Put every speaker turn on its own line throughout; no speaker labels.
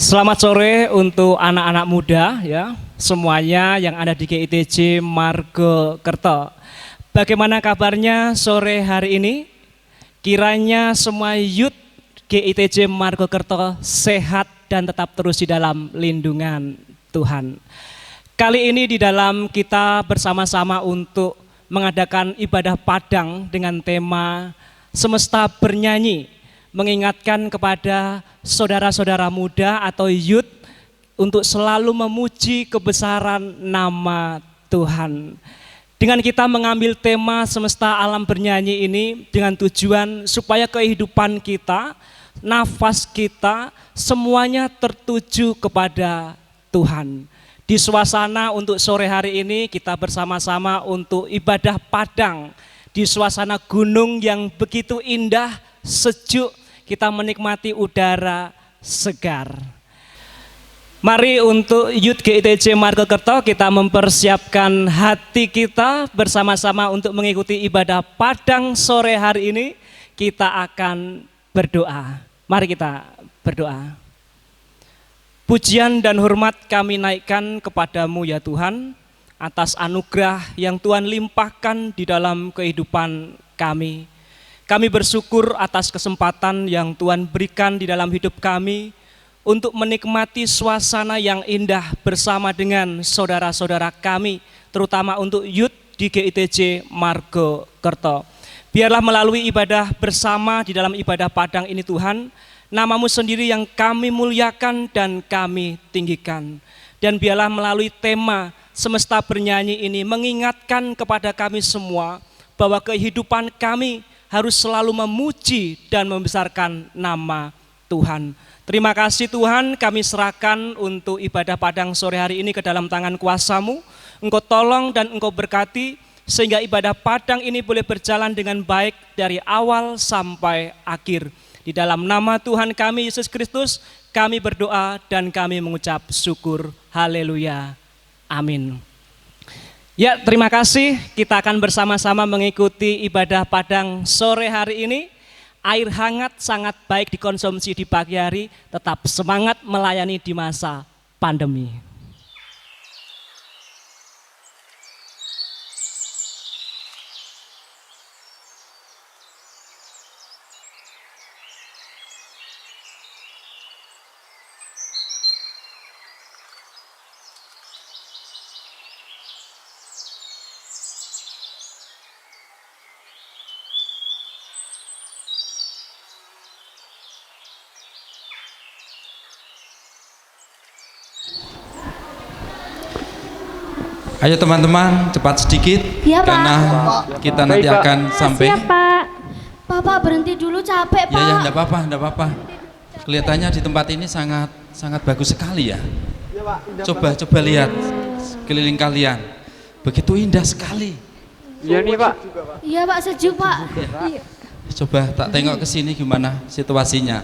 Selamat sore untuk anak-anak muda ya, semuanya yang ada di GITJ Margokerto. Bagaimana kabarnya sore hari ini? Kiranya semua youth GITJ Margokerto sehat dan tetap terus di dalam lindungan Tuhan. Kali ini di dalam kita bersama-sama untuk mengadakan ibadah padang dengan tema Semesta Bernyanyi, mengingatkan kepada saudara-saudara muda atau youth untuk selalu memuji kebesaran nama Tuhan. Dengan kita mengambil tema Semesta Alam Bernyanyi ini dengan tujuan supaya kehidupan kita, nafas kita, semuanya tertuju kepada Tuhan. Di suasana untuk sore hari ini kita bersama-sama untuk ibadah padang di suasana gunung yang begitu indah, sejuk, kita menikmati udara segar. Mari untuk Youth GITJ Margokerto kita mempersiapkan hati kita bersama-sama untuk mengikuti ibadah padang sore hari ini. Kita akan berdoa. Mari kita berdoa. Pujian dan hormat kami naikkan kepadamu ya Tuhan, atas anugerah yang Tuhan limpahkan di dalam kehidupan kami. Kami bersyukur atas kesempatan yang Tuhan berikan di dalam hidup kami untuk menikmati suasana yang indah bersama dengan saudara-saudara kami, terutama untuk youth di GITJ Margokerto. Biarlah melalui ibadah bersama di dalam ibadah padang ini Tuhan, nama-Mu sendiri yang kami muliakan dan kami tinggikan. Dan biarlah melalui tema Semesta Bernyanyi ini mengingatkan kepada kami semua bahwa kehidupan kami harus selalu memuji dan membesarkan nama Tuhan. Terima kasih Tuhan, kami serahkan untuk ibadah padang sore hari ini ke dalam tangan kuasa-Mu. Engkau tolong dan Engkau berkati sehingga ibadah padang ini boleh berjalan dengan baik dari awal sampai akhir. Di dalam nama Tuhan kami Yesus Kristus, kami berdoa dan kami mengucap syukur. Haleluya. Amin. Ya, terima kasih. Kita akan bersama-sama mengikuti ibadah padang sore hari ini. Air hangat sangat baik dikonsumsi di pagi hari, tetap semangat melayani di masa pandemi.
Ayo teman-teman, cepat sedikit
ya,
karena
Pak.
kita nanti akan sampai.
Siap, Pak. Bapak berhenti dulu, capek, Pak.
Ya, enggak apa-apa. Kelihatannya di tempat ini sangat bagus sekali ya. Coba lihat keliling kalian. Begitu indah sekali.
Iya nih, Pak.
Iya, Pak, sejuk, Pak.
Ya. Coba tak tengok ke sini gimana situasinya.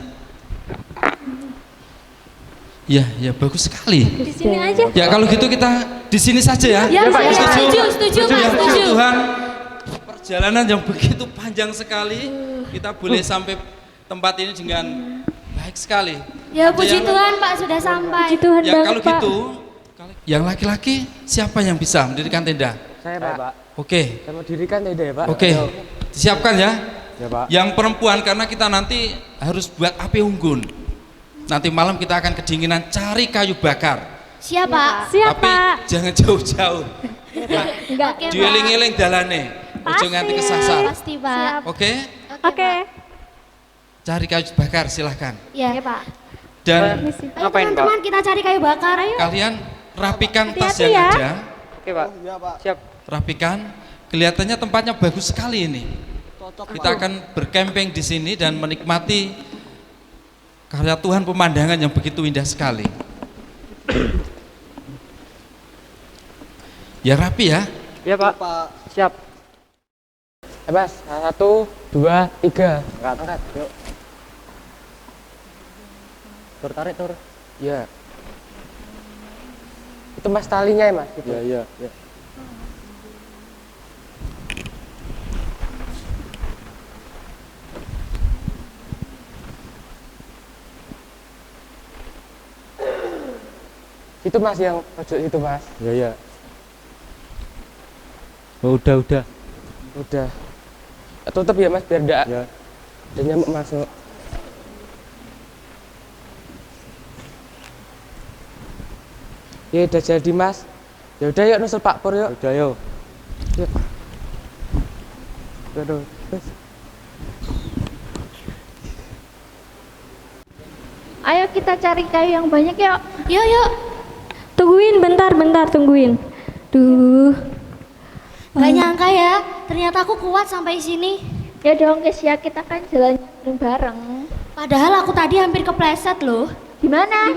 Ya, bagus sekali.
Di sini aja.
Ya, kalau gitu kita di sini saja ya.
Ya, Pak. Setuju, Pak,
Ya,
setuju.
Tuhan, perjalanan yang begitu panjang sekali, kita boleh sampai tempat ini dengan baik sekali.
Ya, puji Tuhan, Pak, sudah sampai.
Puji Tuhan
Ya,
banget,
kalau
Pak.
gitu, yang laki-laki siapa yang bisa mendirikan tenda?
Saya, Pak.
Oke.
Saya mau dirikan tenda ya, Pak.
Oke, disiapkan ya.
Ya, Pak.
Yang perempuan, karena kita nanti harus buat api unggun. Nanti malam kita akan kedinginan, cari kayu bakar.
Siap, Pak.
Siap,
Tapi
Pak.
jangan jauh-jauh. Nah,
Enggak.
Oke, Pak.
dieling-eling dalane, ojo nganti kesasar.
Pasti, Pak.
Oke?
Oke.
Cari kayu bakar silahkan.
Ya,
Iya, Pak.
Dan
Ayo,
Ngapain, Pak?
teman-teman, kita cari kayu bakar, ayo.
kalian rapikan tas
Hati-hati
yang
ya.
ada.
Oke, Pak. Siap.
Rapikan. Kelihatannya tempatnya bagus sekali ini. Kita akan berkemping di sini dan menikmati karya Tuhan, pemandangan yang begitu indah sekali. Ya rapi ya.
Iya, Pak. Siap. Mas, 1, 2, 3. Angkat. Yuk. Tarik, Tur. Iya. Itu Mas talinya ya, Mas? Iya. Itu Mas yang pojok itu Mas.
Ya ya. Oh, udah.
Udah. Tutup ya Mas biar enggak
Ya.
ada nyamuk masuk. Ya udah jadi Mas. Ya udah yuk nusul Pak Pur yuk.
Udah yuk.
Yuk. Aduh.
Ayo kita cari kayu yang banyak yuk. Yuk yuk. Tungguin bentar tungguin. Duh. Gak nyangka ya, ternyata aku kuat sampai sini. Ya dong guys ya, kita kan jalan bareng. Padahal aku tadi hampir kepleset loh. Gimana?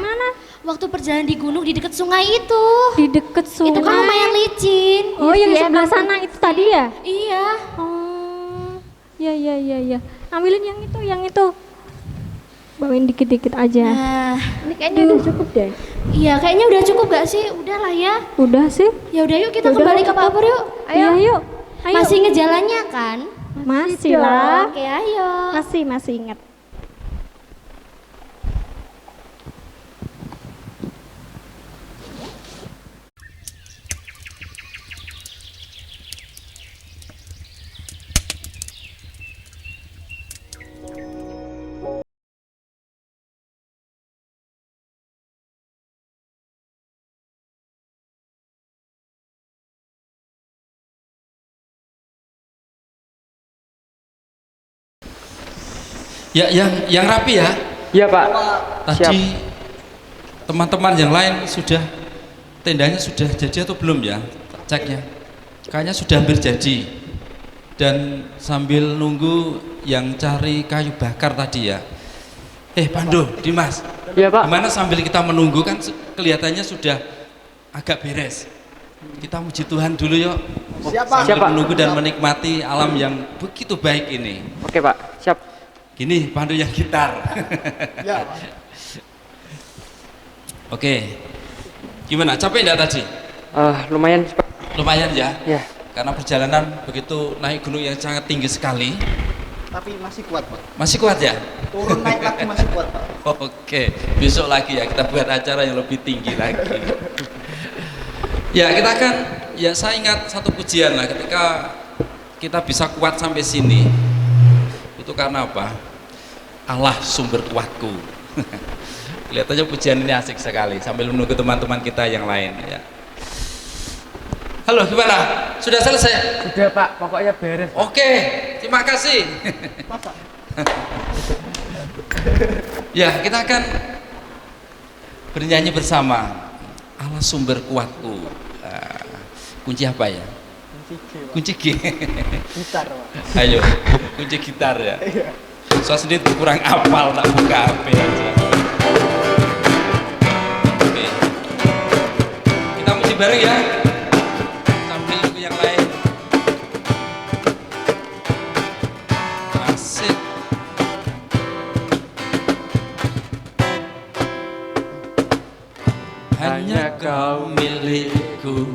Waktu perjalanan di gunung di dekat sungai itu.
Di deket sungai.
Itu kan lumayan licin.
Oh, yang di
Iya,
sebelah
emang.
sana itu tadi ya?
Iya.
Oh, ya. Ambilin yang itu. Bawain dikit-dikit aja.
Nah,
Ini kayaknya udah cukup deh.
iya kayaknya udah cukup gak sih? Udah lah ya.
Udah sih.
Ya udah yuk kita
Yaudah,
kembali ke Papua yuk.
Iya, yuk. Ayo.
Masih ngejalannya kan?
Masih lah.
Oke, ayo.
Masih ingat.
Ya, yang rapi ya.
Iya Pak.
Tadi teman-teman yang lain sudah tendanya sudah jadi atau belum ya? Ceknya. Kayaknya sudah hampir jadi. Dan sambil nunggu yang cari kayu bakar tadi ya. Pandu, Dimas.
Iya Pak.
Gimana sambil kita menunggu kan kelihatannya sudah agak beres. Kita muji Tuhan dulu yuk.
Siap,
Sambil
Pak.
menunggu dan menikmati alam yang begitu baik ini.
Oke Pak, siap.
Gini, Pandu yang gitar.
Ya.
Oke. Gimana? Capek enggak tadi?
Lumayan Pak.
Lumayan ya.
Ya.
Karena perjalanan begitu naik gunung yang sangat tinggi sekali.
Tapi masih kuat Pak,
Masih kuat ya?
turun naik lagi masih kuat Pak.
Oke. Besok lagi ya kita buat acara yang lebih tinggi lagi. Ya, kita akan saya ingat satu pujian lah ketika kita bisa kuat sampai sini. Itu karena apa? Allah sumber kuatku. Kelihatannya pujian ini asik sekali sambil menunggu teman-teman kita yang lain ya. Halo, gimana? Sudah selesai?
Sudah Pak, pokoknya beres.
Oke, terima kasih. Ya, kita akan bernyanyi bersama. Allah sumber kuatku. Kunci apa ya? Kunci G.
Gitar Pak.
Ayo, kunci gitar ya. Saya sendiri kurang apal, tak buka HP aja. Oke. Kita muji bareng ya. Sambil nunggu yang lain. Asik. Hanya kau milikku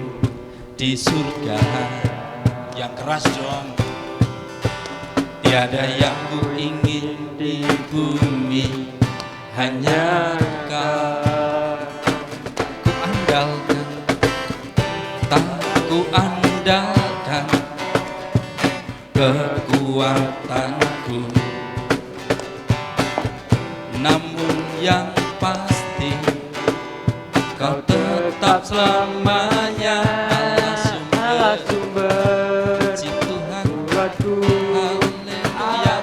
di surga. Yang keras dong. Tiada yang ku ingin di bumi, hanya kau ku andalkan, tak ku andalkan kekuatanku. Namun yang pasti kau tetap selamanya Allah sumber puji Tuhan buatku. Haleluya.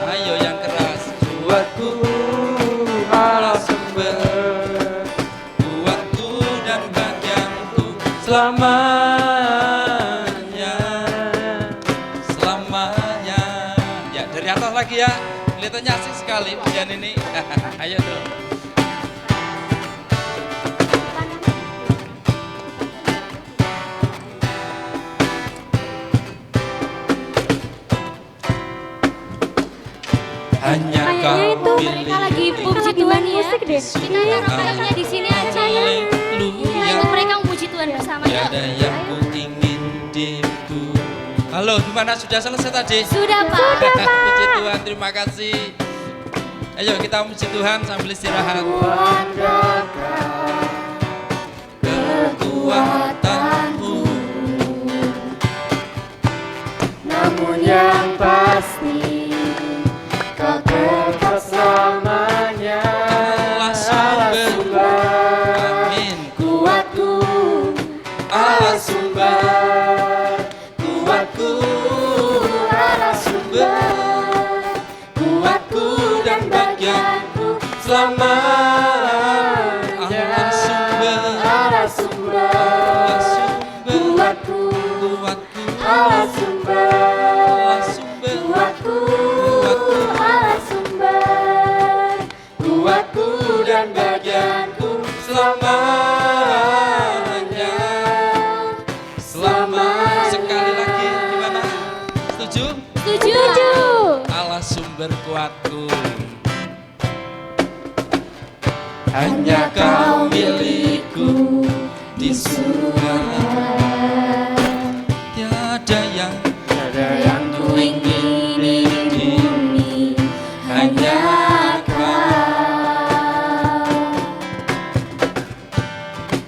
Ayo yang keras buatku. Allah sumber buatku dan bagianku selamanya. Selamanya. Ya, dari atas lagi ya. Kelihatannya asik sekali pujian ini. Ayo dong. Hanya
Kayaknya
kau
itu
Mereka lagi
milik.
puji Tuhan ya.
musik deh.
Kita taruhnya di sini aja ya.
Haleluya.
Ayo mereka memuji Tuhan bersama yuk.
Tiada yang ku ingin dibu. Halo, gimana sudah selesai tadi?
Sudah Pak.
Puji Tuhan, terima kasih. Ayo kita puji Tuhan sambil istirahat.
kekuatanku, namun yang pasti kau tetap selamanya.
Allah sumber, amin.
Kuatku, Allah sumber, kuatku, Allah sumber, kuatku dan bagianku selamanya.
Allah sumber,
Allah sumber, kuatku, Allah sumber, kuatku, Allah sumber, kuatku dan bagianku
selamanya. Selamanya. Sekali lagi gimana? Setuju?
Setuju.
Allah sumber kuatku.
Hanya kau milikku
di surga. Tiada yang
yang ku ingini di bumi, hanya kau.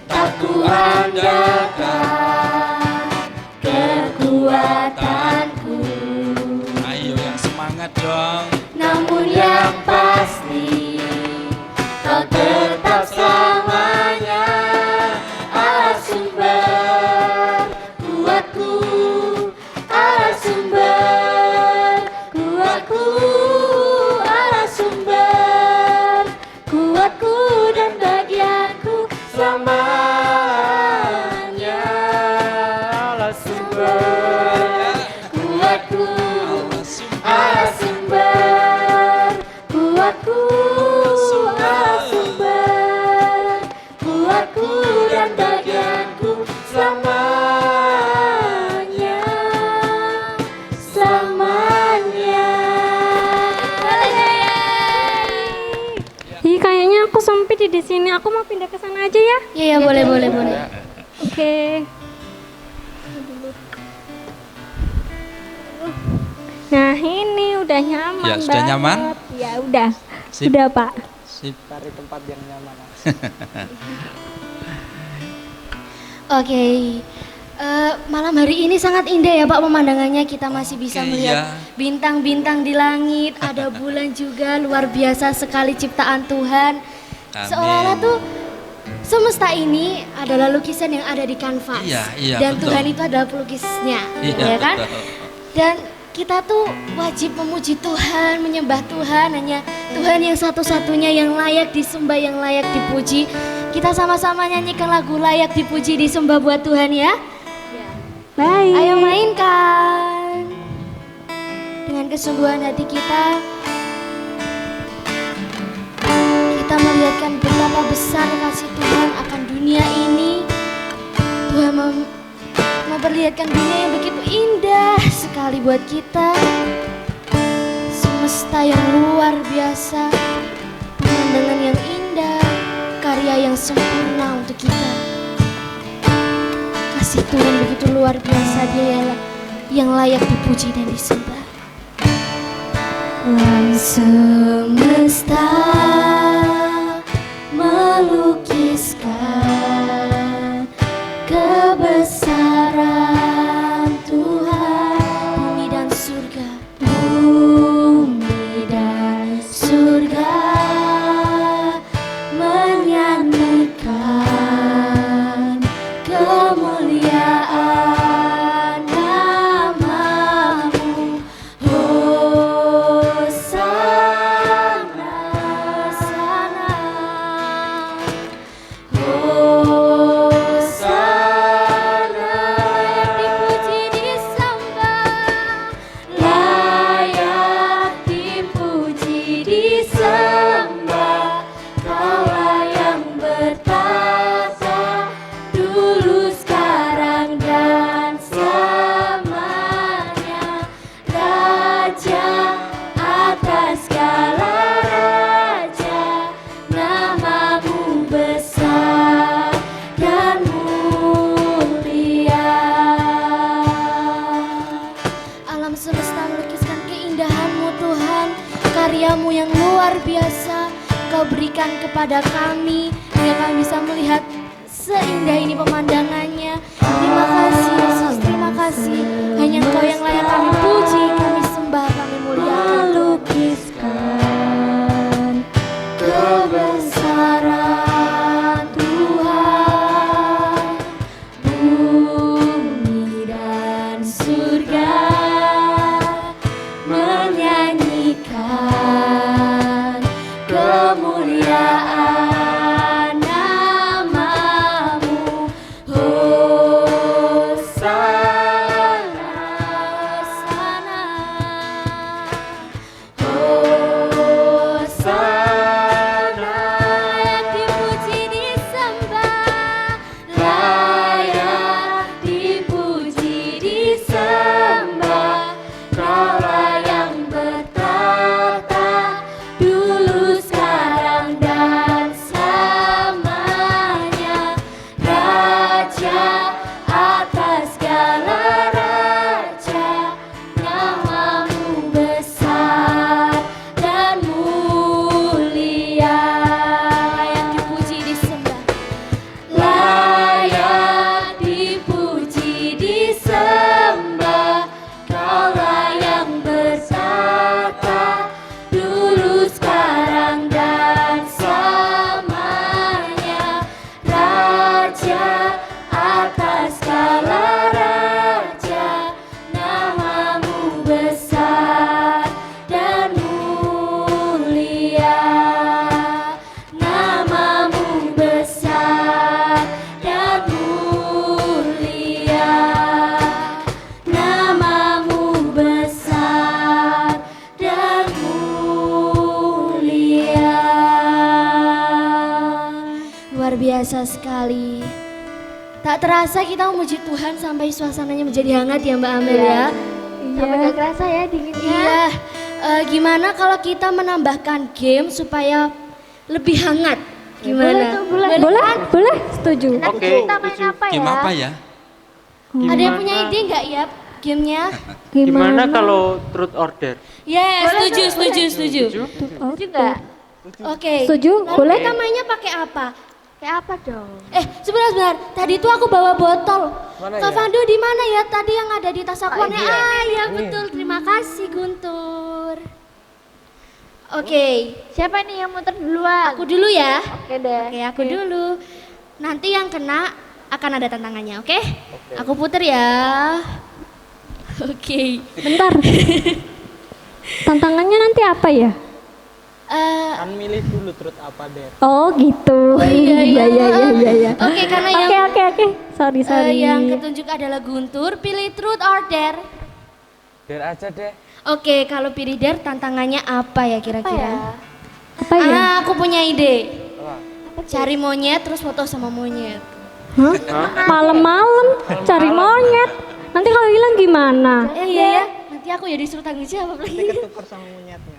Tak ku andalkan kekuatanku,
ayo yang semangat dong.
namun yang pasti kau tetap selamanya. Allah sumber kuatku, Allah sumber kuatku, Allah sumber kuatku dan bagianku selamanya. Allah sumber kuatku, Allah sumber kuatku, Allah sumber kuatku dan bagianku selamanya, selamanya.
Ih, kayaknya aku sempit di sini. Aku mau pindah ke sana aja ya.
Iya, boleh, boleh, boleh.
Oke. Nah, ini udah nyaman
Ya, sudah
banget.
nyaman?
Ya, udah.
Sip.
Udah, Pak.
Sip.
Cari tempat yang nyaman.
Oke, malam hari ini sangat indah ya Pak pemandangannya. Kita masih bisa
Oke,
melihat
ya.
bintang-bintang di langit, ada bulan juga, luar biasa sekali ciptaan Tuhan.
Amin.
Seolah-olah tuh semesta ini adalah lukisan yang ada di kanvas.
Iya, iya,
Dan
betul.
Tuhan itu adalah pelukisnya,
Iya,
ya kan?
betul.
Dan kita tuh wajib memuji Tuhan, menyembah Tuhan, hanya Tuhan yang satu-satunya yang layak disembah, yang layak dipuji. Kita sama-sama nyanyikan lagu layak dipuji disembah buat Tuhan ya.
Baik.
Ayo mainkan dengan kesungguhan hati kita. Kita melihatkan betapa besar kasih Tuhan akan dunia ini. Tuhan memperlihatkan dunia yang begitu indah sekali buat kita. Semesta yang luar biasa, pemandangan yang indah, karya yang sempurna untuk kita. Kasih Tuhan begitu luar biasa, Dia yang layak dipuji dan disembah. Semesta melukiskan kebesaran Tuhan. Bumi dan surga, bumi dan surga menyanyikan kemuliaan namamu. Hosana, Hosana, Hosana, dipuji disembah, layak dipuji disembah. Kaulah yang bertata dulu, sekarang dan selamanya. Raja atas segala raja, namamu besar dan mulia. Alam semesta melukiskan keindahan-Mu Tuhan, karyamu yang luar biasa Kau berikan kepada kami hingga kami bisa melihat Seindah ini pemandangannya. Terima kasih Yesus, terima kasih. Hanya Engkau yang layak kami puji, kami sembah, kami muliakan. Lukiskan kebesaran Tuhan, bumi dan surga menyanyikan kemuliaan namamu. Hosana, Hosana, Hosana, layak dipuji disembah, layak dipuji disembah. Kaulah yang bertata dulu, sekarang dan selamanya. Raja atas segala raja, namamu besar dan mulia. Layak dipuji disembah, layak dipuji disembah. Kaulah yang bertata dulu, sekarang dan selamanya. Raja atas segala raja, namamu besar dan mulia. Namamu besar dan mulia. Namamu besar dan mulia. Luar biasa sekali. Tak terasa kita memuji Tuhan sampai suasananya menjadi hangat ya Mbak Amel ya.
Sampai gak kerasa ya dinginnya.
Iya. Gimana kalau kita menambahkan game supaya lebih hangat? Gimana?
Boleh, setuju.
Oke.
Kita main apa ya?
Game apa ya?
Ada yang punya ide nggak ya gamenya?
Gimana kalau truth order?
Ya, setuju.
Juga.
Oke.
Setuju?
Lalu
Boleh?
kita mainnya pakai apa?
Kayak apa dong?
Sebentar. Tadi tuh aku bawa botol.
Mana
Kak
ya?
Fandu di mana ya? Tadi yang ada di tas aku.
iya.
Ya betul. Terima kasih Guntur. Oke,
Siapa nih yang muter duluan?
aku dulu ya.
Oke deh.
Oke, aku dulu. Nanti yang kena akan ada tantangannya, oke? Aku puter ya. Oke.
Bentar. Tantangannya nanti apa ya?
Kan milih dulu truth apa deh.
Oh gitu. Iya.
Oke, karena yang
Oke. Sorry.
yang ketunjuk adalah Guntur, pilih truth or dare.
Dare aja deh.
Oke, kalau pilih dare tantangannya apa ya kira-kira?
Apa ya?
Aku punya ide.
Apa?
Cari monyet terus foto sama monyet.
Hah? Malam-malam cari monyet. Nanti kalau hilang gimana?
Iya ya. Nanti aku ya disuruh tanggung jawab lagi.
Ketuker sama monyetnya.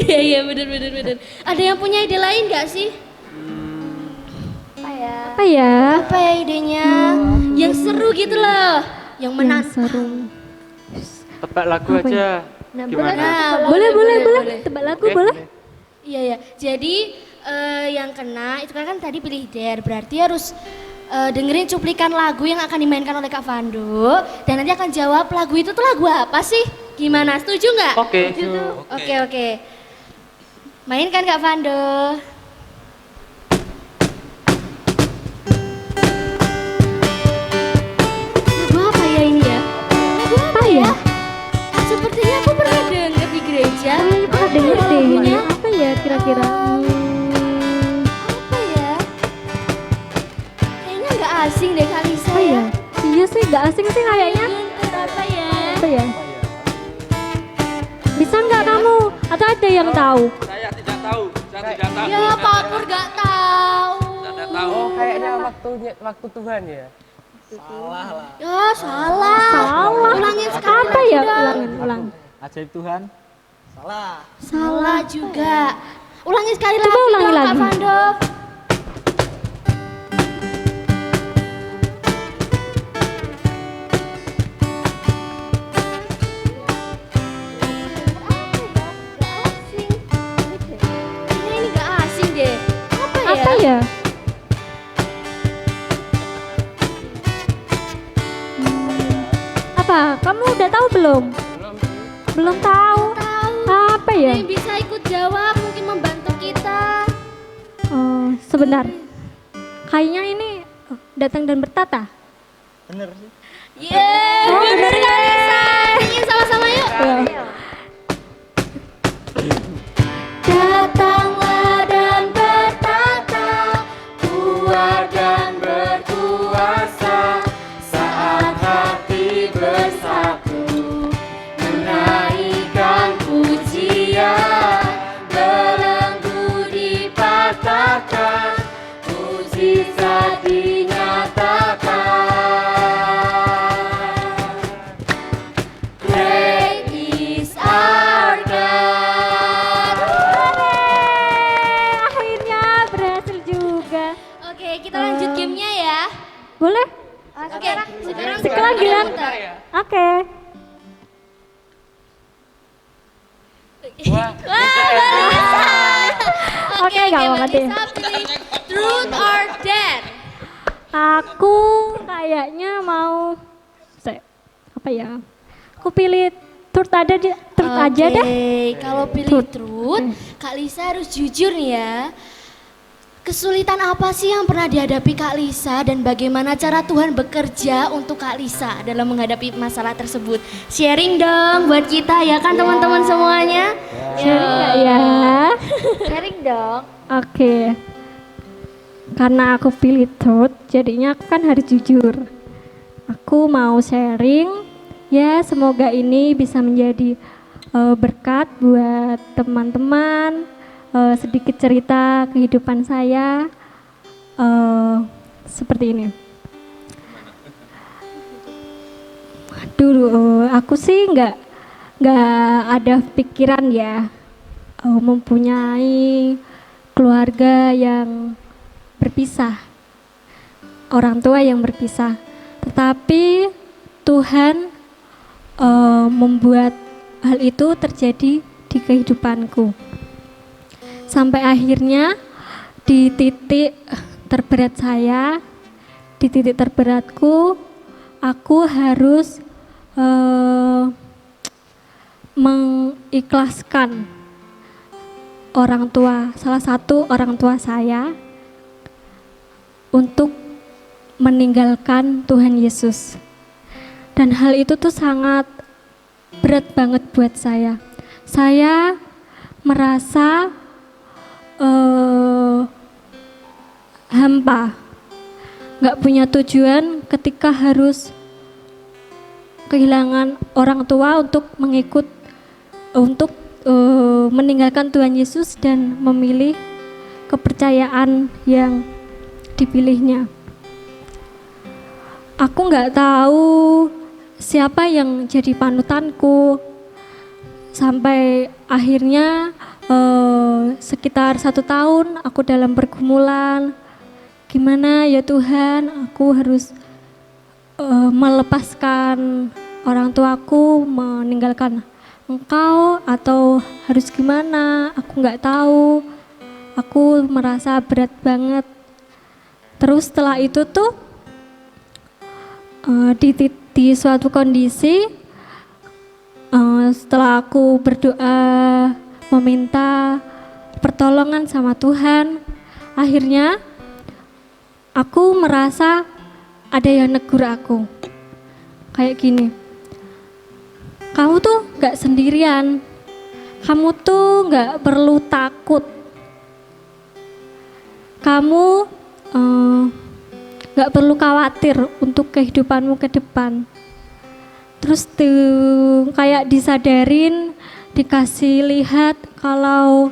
Iya bener. Ada yang punya ide lain nggak sih?
Apa ya?
Apa ya idenya? Yang seru gitu loh. Yang menantang.
Seru.
Tebak lagu aja. Gimana?
Nah,
Boleh. Tebak lagu boleh?
Iya. Jadi yang kena itu kan tadi pilih dare, berarti harus dengerin cuplikan lagu yang akan dimainkan oleh Kak Fando dan nanti akan jawab lagu itu tuh lagu apa sih? Gimana? Setuju nggak?
Oke.
Oke. Mainkan Kak Fando. Lagu apa ya ini ya? Lagu apa ya? Sepertinya aku pernah dengar di gereja.
Pernah denger deh ini. Apa ya kira-kira?
Apa ya? Kayaknya nggak asing deh Kak Lisa
Apa ya? Iya sih, gak asing sih kayaknya.
Guntur apa ya?
Apa ya? Bisa nggak kamu? Atau ada yang tahu?
Saya tidak tahu.
Ya Pak Pur nggak tahu.
Oh, kayaknya waktu Tuhan ya.
Ya salah.
Salah.
Ulangin sekali.
Apa ya?
dong.
Ulang.
Ajaib Tuhan. Salah.
Salah juga. Ulangi sekali
Coba
lagi
ulangi
dong Kak
lagi.
Fando. Ini nggak asing deh. Apa ya?
Apa ya? apa? Kamu udah tahu belum? Belum tahu. Apa ya?
Yang bisa ikut jawab mungkin membantu kita.
Oh, sebentar. Kayaknya ini datang dan bertata.
Bener sih.
Yeay, bener kali Say. Nyanyiin sama-sama yuk. Datanglah dan bertata, kuat dan berkuasa, saat hati bersatu, menaikkan pujian, belenggu dipatahkan, mujizat dinyatakan. Great is our God.
Akhirnya berhasil juga.
Oke, kita lanjut gamenya ya.
Boleh?
Oke, sekarang
Sekarang giliran. Oke. Oke, nggak apa-apa deh.
Lisa pilih truth or dare.
Aku kayaknya mau apa ya? Aku pilih truth aja deh. Truth aja deh.
Kalau pilih truth, Kak Lisa harus jujur nih ya. Kesulitan apa sih yang pernah dihadapi Kak Lisa dan bagaimana cara Tuhan bekerja untuk Kak Lisa dalam menghadapi masalah tersebut? Sharing dong buat kita ya kan teman-teman semuanya.
Sharing nggak ya?
Sharing dong.
Oke. Karena aku pilih truth, jadinya aku kan harus jujur. Aku mau sharing, ya semoga ini bisa menjadi berkat buat teman-teman. Sedikit cerita kehidupan saya seperti ini. Dulu aku sih nggak ada pikiran ya mempunyai keluarga yang berpisah, orang tua yang berpisah. Tetapi Tuhan membuat hal itu terjadi di kehidupanku. Sampai akhirnya di titik terberat saya, di titik terberatku, aku harus mengikhlaskan orang tua, salah satu orang tua saya untuk meninggalkan Tuhan Yesus. Dan hal itu tuh sangat berat banget buat saya. Saya merasa hampa, nggak punya tujuan ketika harus kehilangan orang tua untuk meninggalkan Tuhan Yesus dan memilih kepercayaan yang dipilihnya. Aku nggak tahu siapa yang jadi panutanku sampai akhirnya sekitar 1 tahun aku dalam pergumulan. Gimana ya Tuhan, aku harus melepaskan orang tuaku, meninggalkan Engkau atau harus gimana? Aku nggak tahu. Aku merasa berat banget. Terus setelah itu tuh di suatu kondisi setelah aku berdoa meminta pertolongan sama Tuhan, akhirnya aku merasa ada yang negur aku kayak gini, kamu tuh gak sendirian, kamu tuh gak perlu takut, kamu gak perlu khawatir untuk kehidupanmu ke depan. Terus tuh kayak disadarin, dikasih lihat kalau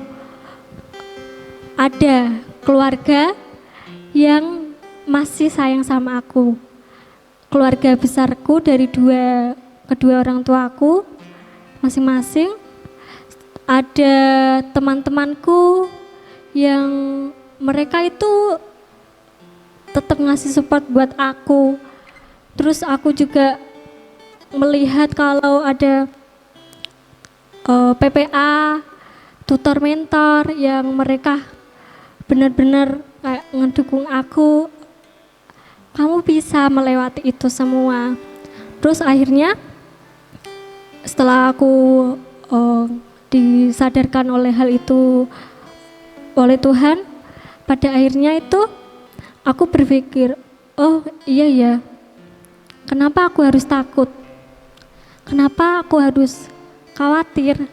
ada keluarga yang masih sayang sama aku. Keluarga besarku dari kedua orang tuaku masing-masing. Ada teman-temanku yang mereka itu tetap ngasih support buat aku. Terus aku juga melihat kalau ada PPA, tutor mentor yang mereka benar-benar kayak ngedukung aku. Kamu bisa melewati itu semua. Terus akhirnya setelah aku disadarkan oleh hal itu oleh Tuhan, pada akhirnya itu aku berpikir, oh iya ya, kenapa aku harus takut? Kenapa aku harus khawatir?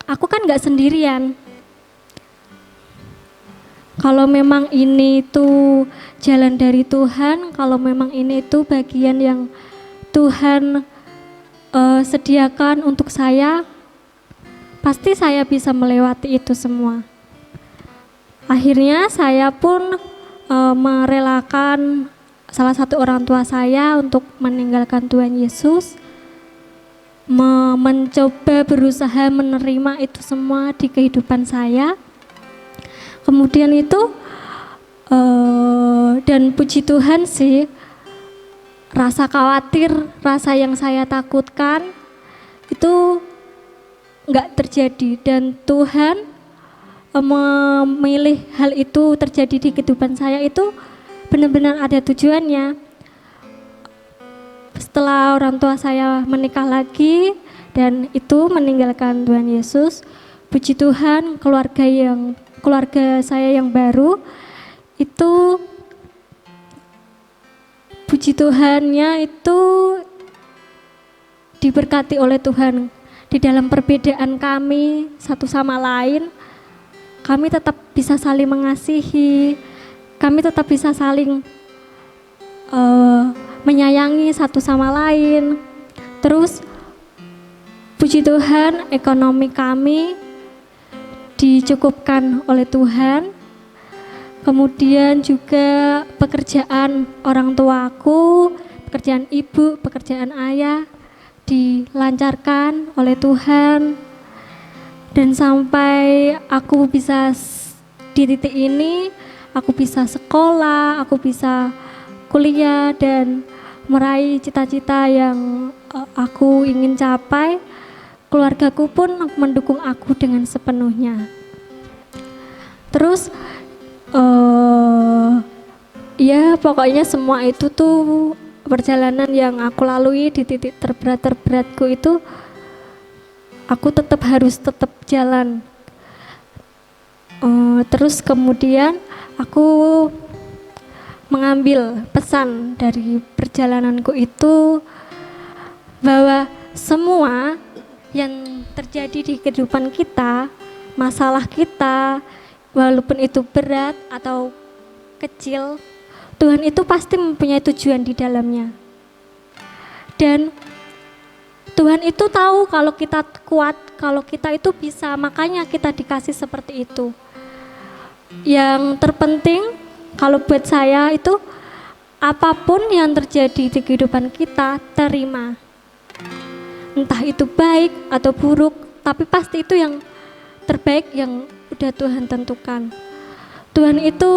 Aku kan gak sendirian. Kalau memang ini itu jalan dari Tuhan, kalau memang ini itu bagian yang Tuhan sediakan untuk saya, pasti saya bisa melewati itu semua. Akhirnya saya pun merelakan salah satu orang tua saya untuk meninggalkan Tuhan Yesus, mencoba berusaha menerima itu semua di kehidupan saya. Kemudian itu dan puji Tuhan sih, rasa khawatir, rasa yang saya takutkan itu enggak terjadi, dan Tuhan memilih hal itu terjadi di kehidupan saya itu benar-benar ada tujuannya. Setelah orang tua saya menikah lagi dan itu meninggalkan Tuhan Yesus, puji Tuhan keluarga saya yang baru itu, puji Tuhannya itu diberkati oleh Tuhan. Di dalam perbedaan kami satu sama lain, kami tetap bisa saling mengasihi, kami tetap bisa saling menyayangi satu sama lain. Terus puji Tuhan, ekonomi kami dicukupkan oleh Tuhan. Kemudian juga pekerjaan orang tuaku, pekerjaan ibu, pekerjaan ayah dilancarkan oleh Tuhan. Dan sampai aku bisa di titik ini, aku bisa sekolah, aku bisa kuliah dan meraih cita-cita yang aku ingin capai. Keluargaku pun mendukung aku dengan sepenuhnya. Terus ya pokoknya semua itu tuh perjalanan yang aku lalui di titik terberatku itu, aku tetap harus jalan. Terus kemudian aku mengambil pesan dari perjalananku itu, bahwa semua yang terjadi di kehidupan kita, masalah kita, walaupun itu berat atau kecil, Tuhan itu pasti mempunyai tujuan di dalamnya. Dan Tuhan itu tahu kalau kita kuat, kalau kita itu bisa, makanya kita dikasih seperti itu. Yang terpenting kalau buat saya itu, apapun yang terjadi di kehidupan kita, terima. Entah itu baik atau buruk, tapi pasti itu yang terbaik yang udah Tuhan tentukan. Tuhan itu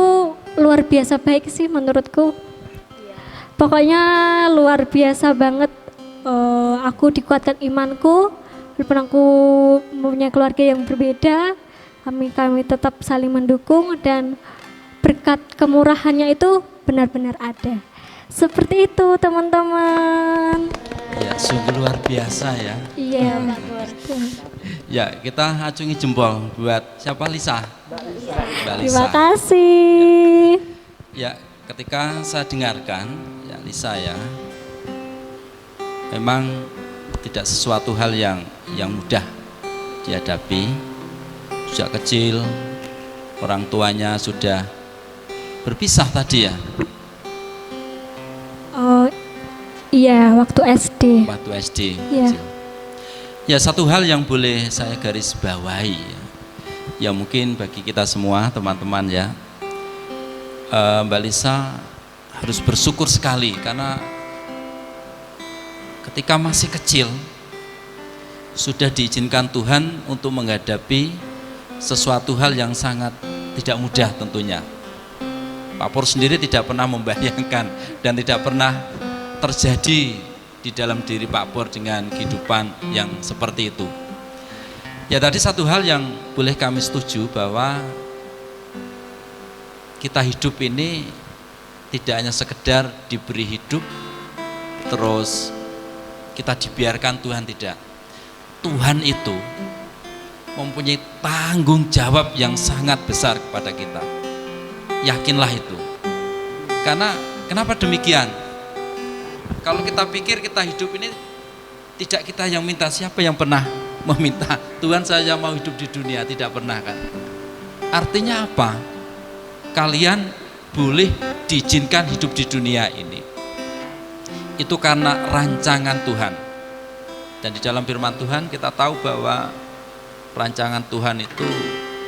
luar biasa baik sih menurutku. Pokoknya luar biasa banget. Aku dikuatkan imanku, walaupun aku mempunyai keluarga yang berbeda, kami tetap saling mendukung, dan berkat kemurahannya itu benar-benar ada. Seperti itu teman-teman.
Ya, sungguh luar biasa ya.
Iya.
Ya, kita acungi jempol buat siapa? Lisa. Mbak Lisa.
Terima kasih.
Ya, ketika saya dengarkan ya Lisa ya, memang tidak sesuatu hal yang mudah dihadapi. Sejak kecil orang tuanya sudah berpisah tadi ya.
Oh iya, waktu SD.
Waktu SD.
Iya.
Ya, satu hal yang boleh saya garis bawahi ya mungkin bagi kita semua teman-teman ya, Mbak Lisa harus bersyukur sekali karena ketika masih kecil sudah diizinkan Tuhan untuk menghadapi sesuatu hal yang sangat tidak mudah tentunya. Pak Pur sendiri tidak pernah membayangkan dan tidak pernah terjadi di dalam diri Pak Pur dengan kehidupan yang seperti itu. Ya, tadi satu hal yang boleh kami setuju bahwa kita hidup ini tidak hanya sekedar diberi hidup terus kita dibiarkan Tuhan, tidak. Tuhan itu mempunyai tanggung jawab yang sangat besar kepada kita. Yakinlah itu. Karena kenapa demikian? Kalau kita pikir kita hidup ini tidak kita yang minta, siapa yang pernah meminta Tuhan saya mau hidup di dunia? Tidak pernah kan? Artinya apa? Kalian boleh diizinkan hidup di dunia ini. Itu karena rancangan Tuhan. Dan di dalam firman Tuhan kita tahu bahwa rancangan Tuhan itu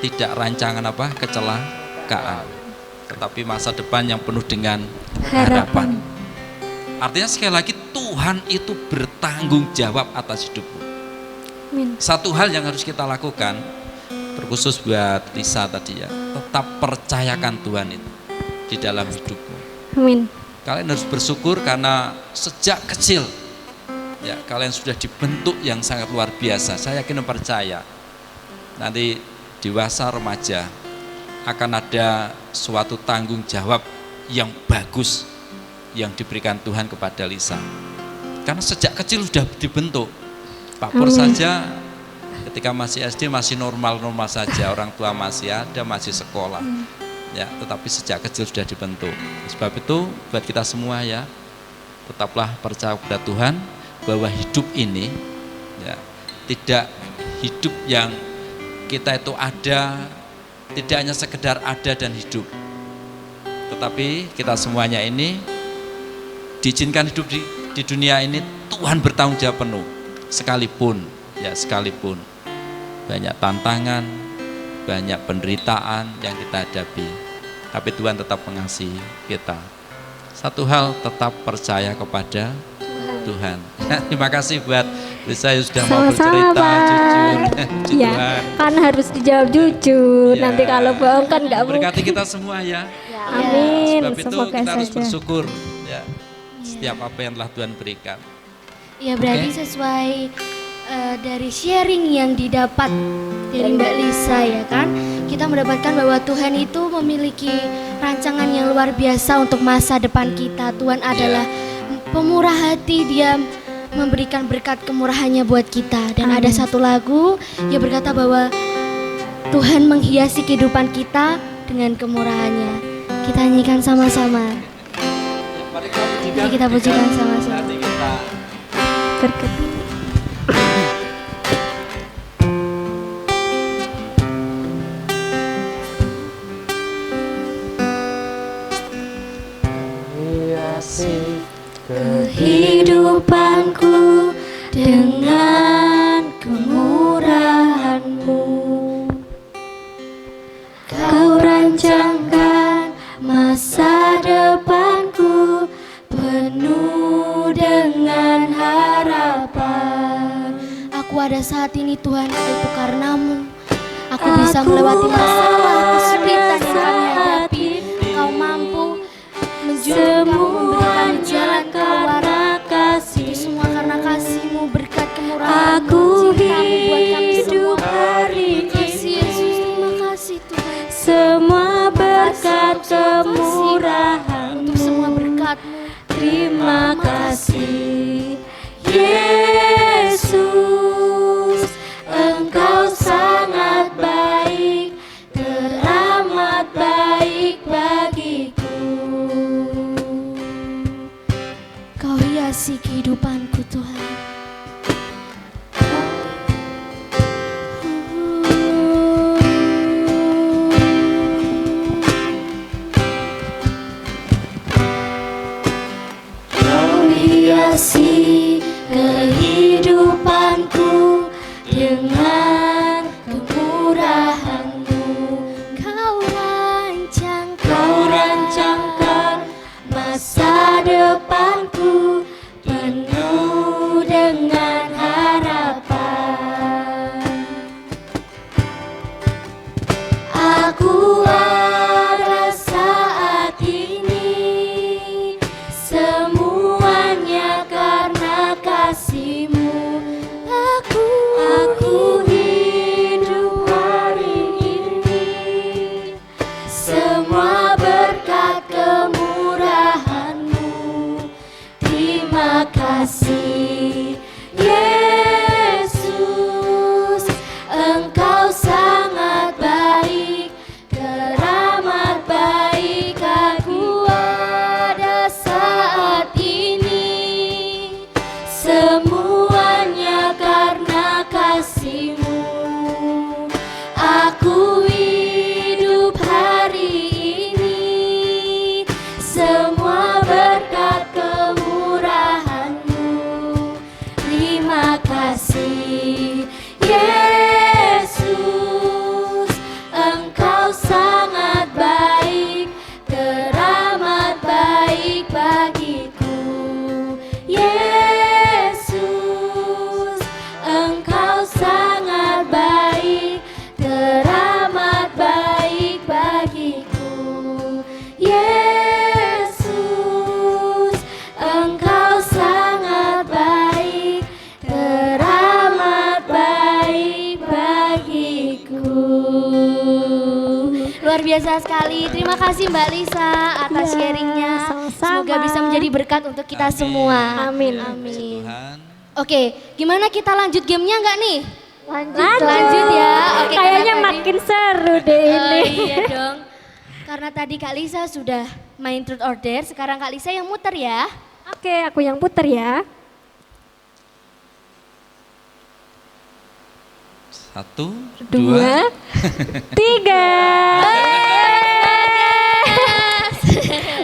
tidak rancangan apa? Kecelakaan, tetapi masa depan yang penuh dengan harapan. Artinya sekali lagi Tuhan itu bertanggung jawab atas hidupmu. Satu hal yang harus kita lakukan, terkhusus buat Lisa tadi ya, tetap percayakan Tuhan itu di dalam hidupmu.
Amin.
Kalian harus bersyukur karena sejak kecil ya kalian sudah dibentuk yang sangat luar biasa. Saya yakin dan percaya nanti dewasa remaja akan ada suatu tanggung jawab yang bagus yang diberikan Tuhan kepada Lisa. Karena sejak kecil sudah dibentuk. Pak Pur saja ketika masih SD masih normal-normal saja, orang tua masih ada, masih sekolah. Ya, tetapi sejak kecil sudah dibentuk. Sebab itu buat kita semua ya, tetaplah percaya kepada Tuhan bahwa hidup ini ya, tidak hidup yang kita itu ada, tidak hanya sekedar ada dan hidup. Tetapi kita semuanya ini diizinkan hidup di dunia ini, Tuhan bertanggung jawab penuh. Sekalipun banyak tantangan, banyak penderitaan yang kita hadapi, tapi Tuhan tetap mengasihi kita. Satu hal, tetap percaya kepada Tuhan. Terima kasih buat Lisa yang sudah mau bercerita jujur.
Ya, kan harus dijawab jujur.
Ya.
Nanti kalau bohong kan nggak mungkin.
Berkati kita semua ya.
Amin.
Sebab itu
Semoga
kita harus
saja.
bersyukur ya, setiap apa yang telah Tuhan berikan.
Ya berarti sesuai dari sharing yang didapat dari Mbak Lisa ya kan, kita mendapatkan bahwa Tuhan itu memiliki rancangan yang luar biasa untuk masa depan kita. Tuhan adalah pemurah hati, Dia memberikan berkat kemurahannya buat kita. Dan ada satu lagu yang berkata bahwa Tuhan menghiasi kehidupan kita dengan kemurahannya. Kita nyanyikan sama-sama. Mari kita pujikan sama-sama.
Berkat.
Kehidupanku dengan kemurahan-Mu. Kau rancangkan masa depanku penuh dengan harapan. Aku ada saat ini Tuhan, itu karena-Mu. Aku bisa melewati masalah kesulitan yang kami hadapi. Kau mampu memberikan jalan keluar. Itu semua karena kasih-Mu, berkat kemurahan-Mu,
Aku
cinta-Mu buat kami
hidup
semua.
hari
Terima kasih Yesus, terima kasih Tuhan.
Semua berkat
Untuk
kemurahan-Mu.
semua berkat-Mu.
Terima kasih Yesus, Engkau sangat baik, teramat baik bagiku.
Kau hiasi kehidupanku Tuhan. Kau hiasi kehidupanku dengan kemurahan-Mu. Kau rancangkan masa depanku penuh dengan harapan. Aku ada saat ini, semuanya karena kasih-Mu. Aku hidup hari ini, semua berkat kemurahan-Mu. Terima kasih Yesus. kasih. Yesus, Engkau sangat baik, teramat baik bagiku. Yesus, Engkau sangat baik, teramat baik bagiku. Yesus, Engkau sangat baik, teramat baik bagiku. Luar biasa sekali. Terima kasih Mbak Lisa atas
Ya,
sharingnya.
sama-sama.
Semoga bisa menjadi berkat untuk kita
Amin.
semua.
Amin.
Amin.
Tuhan.
Oke, gimana kita lanjut gamenya nggak nih?
Lanjut.
Lanjut ya. Oke,
Kayaknya
karena tadi-
makin seru deh ini.
Iya dong. Karena tadi Kak Lisa sudah main truth or dare, sekarang Kak Lisa yang muter ya.
Oke, aku yang puter ya.
1,
2, 3.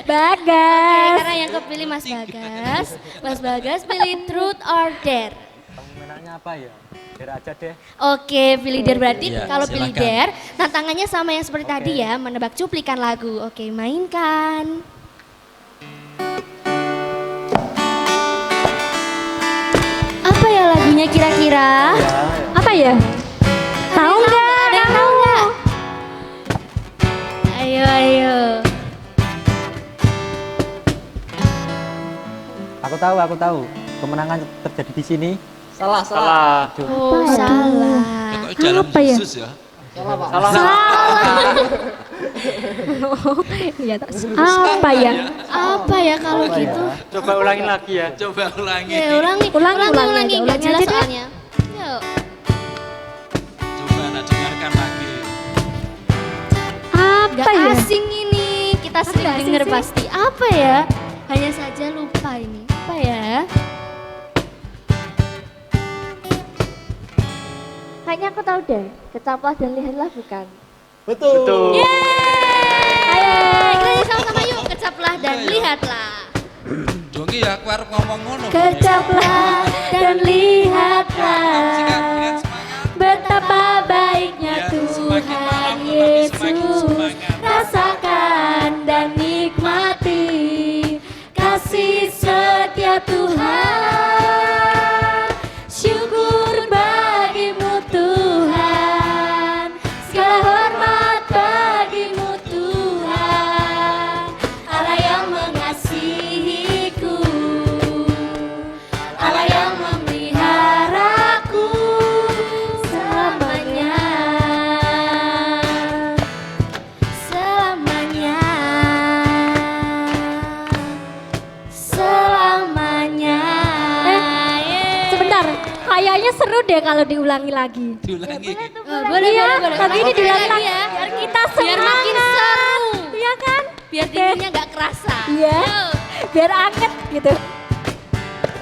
Bagas.
Karena yang kepilih Mas Bagas. Mas Bagas pilih truth or dare.
Pemenangnya apa ya? Biar aja deh.
Oke, pilih dare berarti
Iya,
kalau pilih
silakan.
dare, tantangannya sama yang seperti tadi ya, menebak cuplikan lagu. Oke, mainkan. Apa ya lagunya kira-kira?
Apa ya? Tahu nggak?
Ada yang tahu nggak? Ayo, ayo.
Aku tahu. Kemenangan terjadi di sini.
Salah, salah.
Oh, salah.
Kok dalam
Apa ya?
Yesus ya?
Iya, terus apa ya?
Apa ya kalau gitu?
Coba ulangin lagi ya.
Coba ulangi.
Ya, ulangi,
Ulangi
ulangi,
aja,
nggak
ulangi
jelas
aja deh.
soalnya. Yuk.
Coba nak dengarkan lagi.
Apa
Gak
ya?
asing ini, kita sering
nggak asing
denger
sih?
pasti. Apa ya? Hanya saja lupa ini. Apa ya?
Kayaknya aku tahu deh, kecaplah dan lihatlah bukan?
Betul.
Ayo, kita nyanyi sama-sama yuk. Kecaplah dan lihatlah.
Dongi ya aku harus ngomong ngono.
Kecaplah dan lihatlah.
Sikat, lihat semangat.
Betapa baiknya
Ya, semakin
Tuhan
malam lebih semakin
Yesus.
semangat.
Rasakan dan nikmati kasih setia Tuhan. Syukur bagimu Tuhan, segala hormat bagimu Tuhan. Allah yang mengasihiku, Allah yang memeliharaku selamanya. Selamanya. Selamanya.
Sebentar, kayaknya seru deh kalau diulangi lagi.
Diulangi.
Boleh,
Iya,
boleh.
tapi ini
Oke,
diulangi
lagi
lagi
ya.
biar kita
Biar makin
semangat.
seru.
Iya kan?
Biar
Oke.
dinginnya nggak kerasa.
Iya.
Yuk.
Biar anget gitu.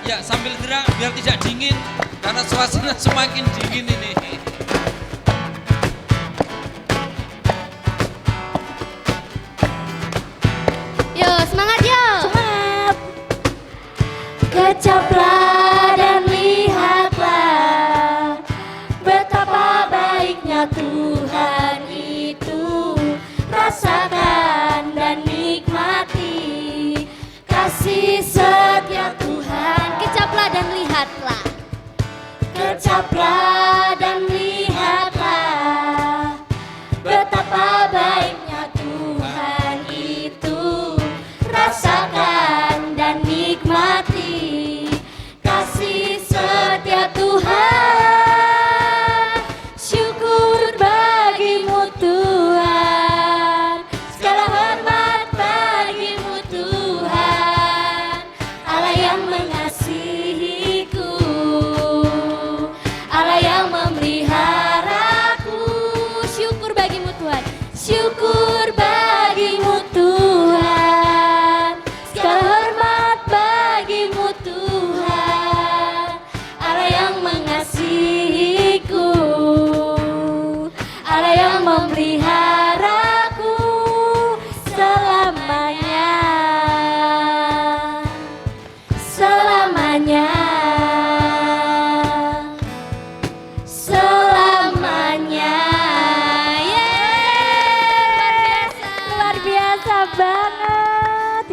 Ya sambil gerak biar tidak dingin karena suasana semakin dingin ini.
Yuk, semangat yuk.
Semangat.
Kecaplah dan lihatlah betapa baiknya Tuhan itu. Rasakan dan nikmati kasih setia Tuhan. Kecaplah dan lihatlah. Kecaplah dan lihatlah betapa baiknya Tuhan itu. Rasakan dan nikmati kasih setia Tuhan. Syukur bagimu Tuhan, segala hormat bagimu Tuhan. Allah yang mengasihiku, Allah yang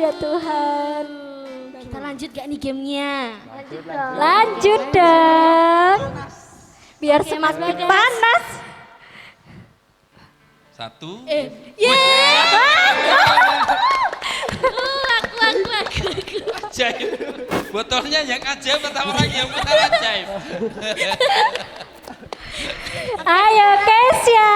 ya Tuhan.
Kita lanjut gak nih gamenya?
Lanjut dong. Biar
Oke,
semakin
Mas Bagas.
panas.
1.
Aku.
Ajaib. Botolnya yang ajaib atau orang yang benar ajaib?
Ayo Kesya,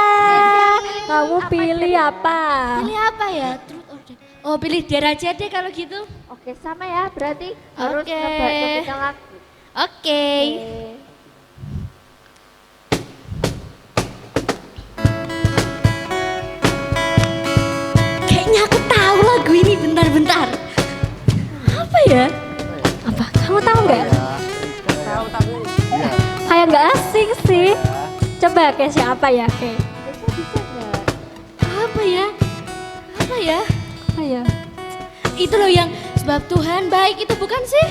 kamu pilih apa?
Pilih apa ya? Truth or dare? Oh, pilih dare aja deh kalau gitu.
Oke, sama ya, berarti harus
Oke.
nebak topiknya lagi.
Oke. Kayaknya aku tahu lagu ini, bentar. Apa ya?
Apa? Kamu tahu nggak?
Tahu tapi
Kayak nggak asing sih. Coba Kesya apa ya Ke?
Bisa bisa nggak?
Apa ya? Apa ya?
Apa ya?
Itu loh yang sebab Tuhan baik itu bukan sih?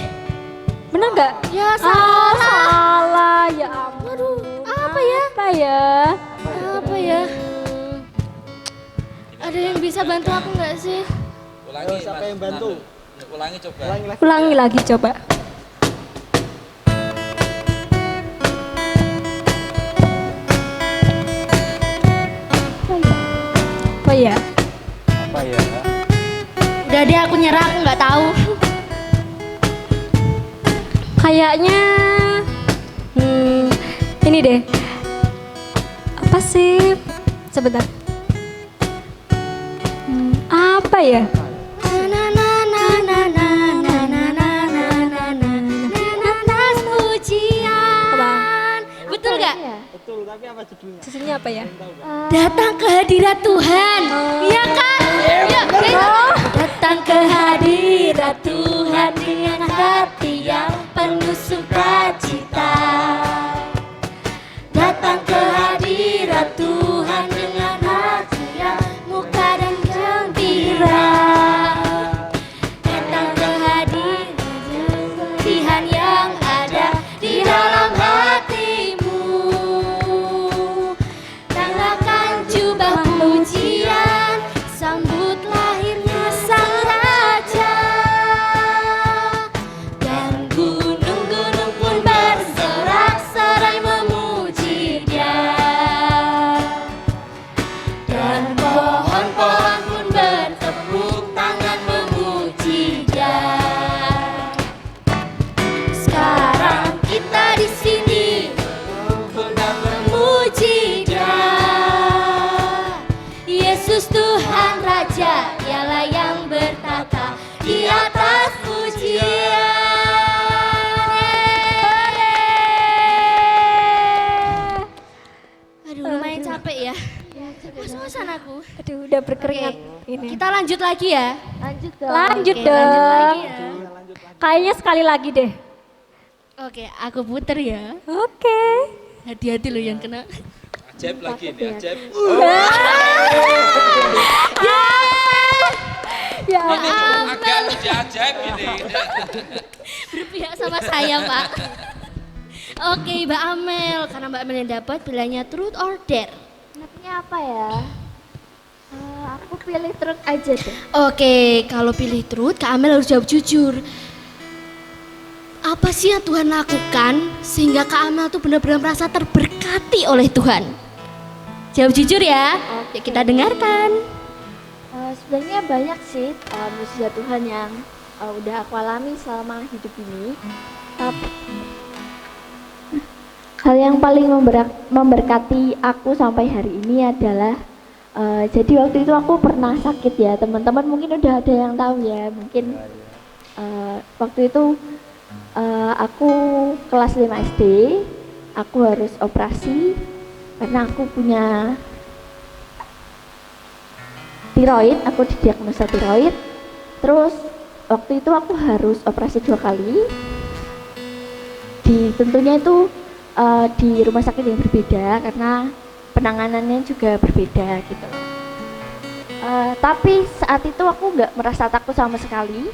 Bener nggak?
Ya
Ah,
salah.
salah ya ampun.
Aduh, apa ya?
Apa ya?
Apa ya? Ada yang bisa bantu aku nggak sih?
Ulangi.
siapa
Mas.
yang bantu?
Ulangi coba.
Ulangi lagi coba. Apa ya?
Apa ya?
Udah deh aku nyerah, aku nggak tahu.
Kayaknya ini deh. Apa sih? Sebentar. Apa ya?
Ujian. Betul nggak?
Iya.
Betul, tapi apa judulnya?
Judulnya apa ya?
Datang ke hadirat Tuhan. Iya kan? Yuk, datang ke hadirat Tuhan dengan hati yang penuh sukacita. Datang ke hadirat Tuhan dengan hati yang muka dan gembira. Datang ke hadirat Tuhan yang ada di dalam hatimu. Tanggalkan jubah pujian, sambut lahirnya sang raja. Dan gunung-gunung pun bersorak-sorai memuji dia. Dan pohon-pohon pun bertepuk tangan memuji dia. Sekarang kita di sini memuji dia. Yesus Tuhan Raja, Dialah yang bertata di atas pujian. Aduh, lumayan capek ya. Ngos-ngosan aku.
Aduh, udah berkeringat ini.
Kita lanjut lagi ya.
Lanjut dong.
Lanjut
Oke, lanjut
dong.
lagi ya.
Kayaknya sekali lagi deh.
Oke, aku puter ya.
Oke.
Hati-hati loh yang kena.
Ajaib lagi ini, ajaib.
Ya,
Ini agak lebih ajaib ini.
Berpihak sama saya, Pak. Oke, Mbak Amel. Karena Mbak Amel yang dapat pilihannya truth or dare.
Enaknya apa ya? Aku pilih truk aja deh.
Oke, kalau pilih truth, Kak Amel harus jawab jujur. Apa sih yang Tuhan lakukan sehingga Kak Amel tuh benar-benar merasa terberkati oleh Tuhan? Jawab jujur ya. Yuk kita dengarkan.
Sebenarnya banyak sih mujizat Tuhan yang udah aku alami selama hidup ini. Hal yang paling memberkati aku sampai hari ini adalah jadi waktu itu aku pernah sakit ya, teman-teman mungkin udah ada yang tahu ya, mungkin waktu itu aku kelas 5 SD, aku harus operasi karena aku punya tiroid, aku didiagnosa tiroid. Terus waktu itu aku harus operasi 2 kali. Tentunya itu di rumah sakit yang berbeda karena penanganannya juga berbeda gitu. Tapi saat itu aku nggak merasa takut sama sekali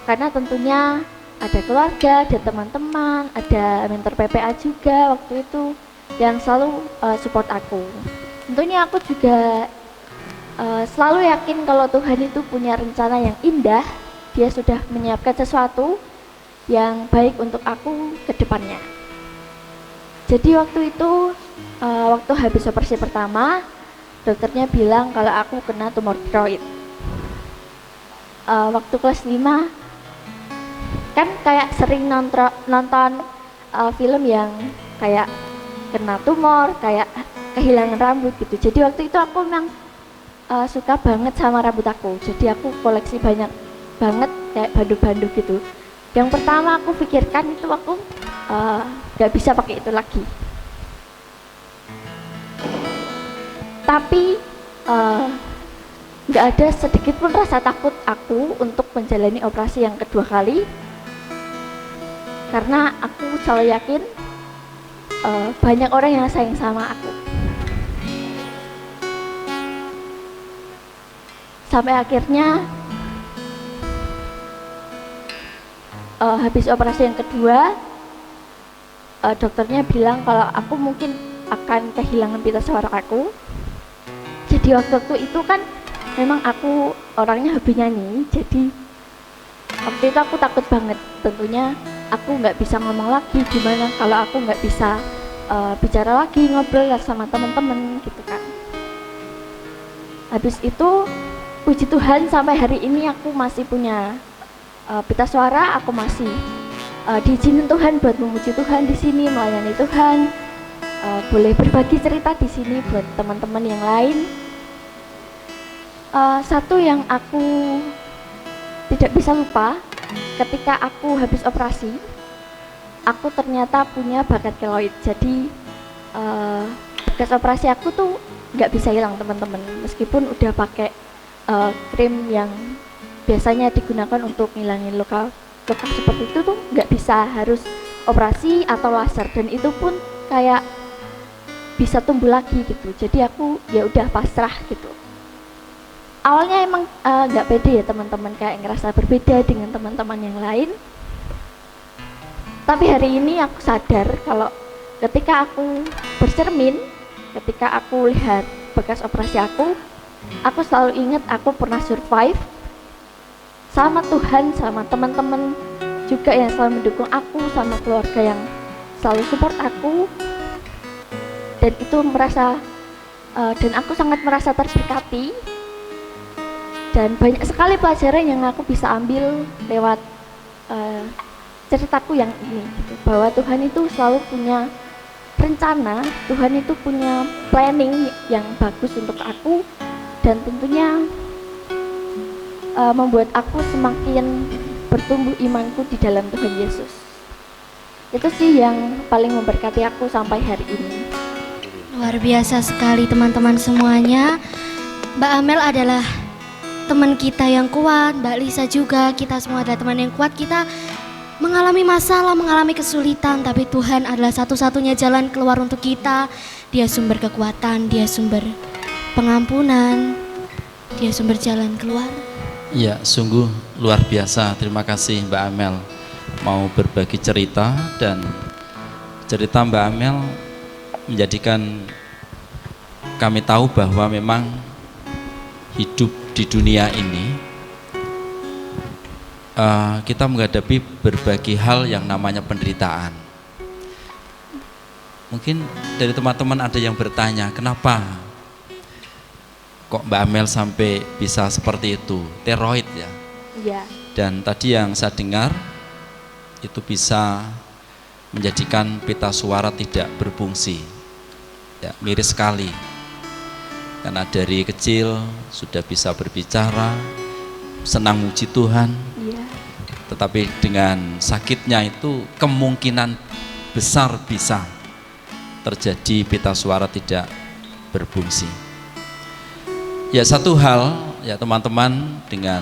karena tentunya ada keluarga, ada teman-teman, ada mentor PPA juga waktu itu yang selalu support aku. Tentunya aku juga selalu yakin kalau Tuhan itu punya rencana yang indah. Dia sudah menyiapkan sesuatu yang baik untuk aku ke depannya. Jadi waktu itu, waktu habis operasi pertama, dokternya bilang kalau aku kena tumor tiroid. Waktu kelas 5, kan kayak sering nonton film yang kayak kena tumor, kayak kehilangan rambut gitu. Jadi waktu itu aku memang suka banget sama rambut aku. Jadi aku koleksi banyak banget kayak bandu-bandu gitu. Yang pertama aku pikirkan itu aku gak bisa pakai itu lagi. Tapi gak ada sedikit pun rasa takut aku untuk menjalani operasi yang kedua kali, karena aku selalu yakin banyak orang yang sayang sama aku. Sampai akhirnya habis operasi yang kedua, dokternya bilang kalau aku mungkin akan kehilangan pita suara aku. Jadi waktu itu kan memang aku orangnya hobi nyanyi, jadi waktu itu aku takut banget. Tentunya aku nggak bisa ngomong lagi, gimana kalau aku nggak bisa bicara lagi, ngobrol sama teman-teman gitu kan. Habis itu puji Tuhan sampai hari ini aku masih punya pita suara, aku masih diizinin Tuhan buat memuji Tuhan di sini, melayani Tuhan, boleh berbagi cerita di sini buat teman-teman yang lain. Satu yang aku tidak bisa lupa, ketika aku habis operasi, aku ternyata punya bakat keloid. Jadi bekas operasi aku tuh nggak bisa hilang teman-teman, meskipun udah pakai krim yang biasanya digunakan untuk ngilangin luka seperti itu tuh nggak bisa, harus operasi atau laser, dan itu pun kayak bisa tumbuh lagi gitu. Jadi aku ya udah pasrah gitu. Awalnya emang nggak pede ya teman-teman, kayak ngerasa berbeda dengan teman-teman yang lain. Tapi hari ini aku sadar kalau ketika aku bercermin, ketika aku lihat bekas operasi aku selalu ingat aku pernah survive sama Tuhan, sama teman-teman juga yang selalu mendukung aku, sama keluarga yang selalu support aku, dan itu dan aku sangat merasa terberkati, dan banyak sekali pelajaran yang aku bisa ambil lewat ceritaku yang ini gitu, bahwa Tuhan itu selalu punya rencana, Tuhan itu punya planning yang bagus untuk aku, dan tentunya membuat aku semakin bertumbuh imanku di dalam Tuhan Yesus. Itu sih yang paling memberkati aku sampai hari ini.
Luar biasa sekali teman-teman semuanya. Mbak Amel adalah teman kita yang kuat, Mbak Lisa juga, kita semua adalah teman yang kuat. Kita mengalami masalah, mengalami kesulitan, tapi Tuhan adalah satu-satunya jalan keluar untuk kita. Dia sumber kekuatan, Dia sumber pengampunan, Dia sumber jalan keluar.
Ya, sungguh luar biasa. Terima kasih Mbak Amel mau berbagi cerita, dan cerita Mbak Amel menjadikan kami tahu bahwa memang hidup di dunia ini kita menghadapi berbagai hal yang namanya penderitaan. Mungkin dari teman-teman ada yang bertanya, kenapa kok Mbak Amel sampai bisa seperti itu, tiroid ya?
Iya.
Dan tadi yang saya dengar itu bisa menjadikan pita suara tidak berfungsi, ya, miris sekali. Karena dari kecil sudah bisa berbicara, senang muji Tuhan,
Iya.
tetapi dengan sakitnya itu kemungkinan besar bisa terjadi pita suara tidak berfungsi. Ya, satu hal ya teman-teman, dengan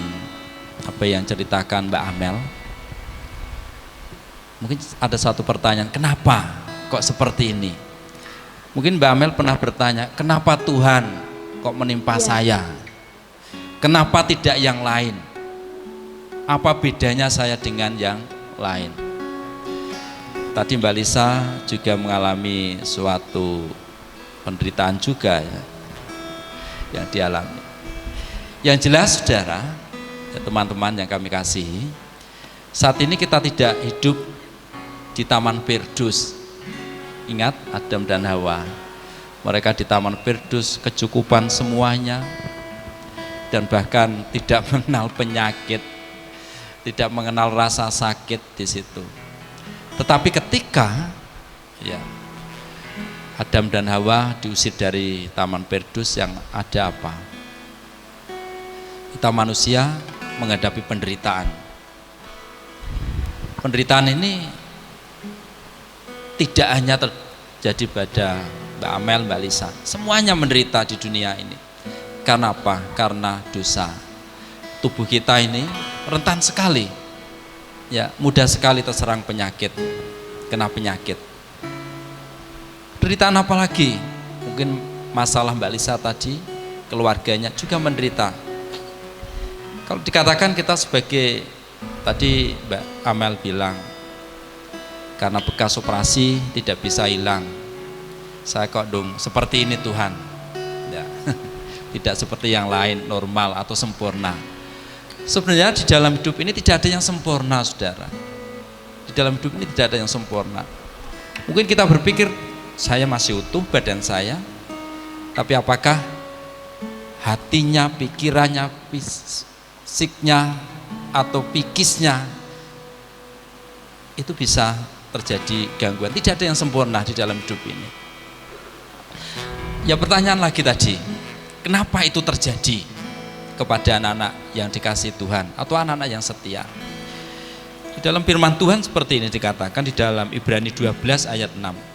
apa yang ceritakan Mbak Amel, mungkin ada satu pertanyaan, kenapa kok seperti ini? Mungkin Mbak Amel pernah bertanya, kenapa Tuhan kok menimpa saya? Kenapa tidak yang lain? Apa bedanya saya dengan yang lain? Tadi Mbak Lisa juga mengalami suatu penderitaan juga ya, yang dialami. Yang jelas saudara, ya teman-teman yang kami kasihi, saat ini kita tidak hidup di Taman Firdaus. Ingat Adam dan Hawa, mereka di Taman Firdaus kecukupan semuanya, dan bahkan tidak mengenal penyakit, tidak mengenal rasa sakit di situ. Tetapi ketika ya Adam dan Hawa diusir dari Taman Firdaus, yang ada apa? Kita manusia menghadapi penderitaan. Penderitaan ini tidak hanya terjadi pada Mbak Amel, Mbak Lisa. Semuanya menderita di dunia ini. Karena apa? Karena dosa. Tubuh kita ini rentan sekali. Ya, mudah sekali terserang penyakit. Kena penyakit. Penderitaan apa lagi? Mungkin masalah Mbak Lisa tadi, keluarganya juga menderita. Kalau dikatakan kita sebagai, tadi Mbak Amel bilang, karena bekas operasi tidak bisa hilang. Saya kok dong seperti ini Tuhan, ya. Tidak seperti yang lain, normal atau sempurna. Sebenarnya di dalam hidup ini tidak ada yang sempurna, saudara. Di dalam hidup ini tidak ada yang sempurna. Mungkin kita berpikir, saya masih utuh badan saya, tapi apakah hatinya, pikirannya, fisiknya, atau pikisnya itu bisa terjadi gangguan? Tidak ada yang sempurna di dalam hidup ini. Ya, pertanyaan lagi tadi, kenapa itu terjadi kepada anak-anak yang dikasihi Tuhan atau anak-anak yang setia? Di dalam firman Tuhan seperti ini dikatakan di dalam Ibrani 12 ayat 6.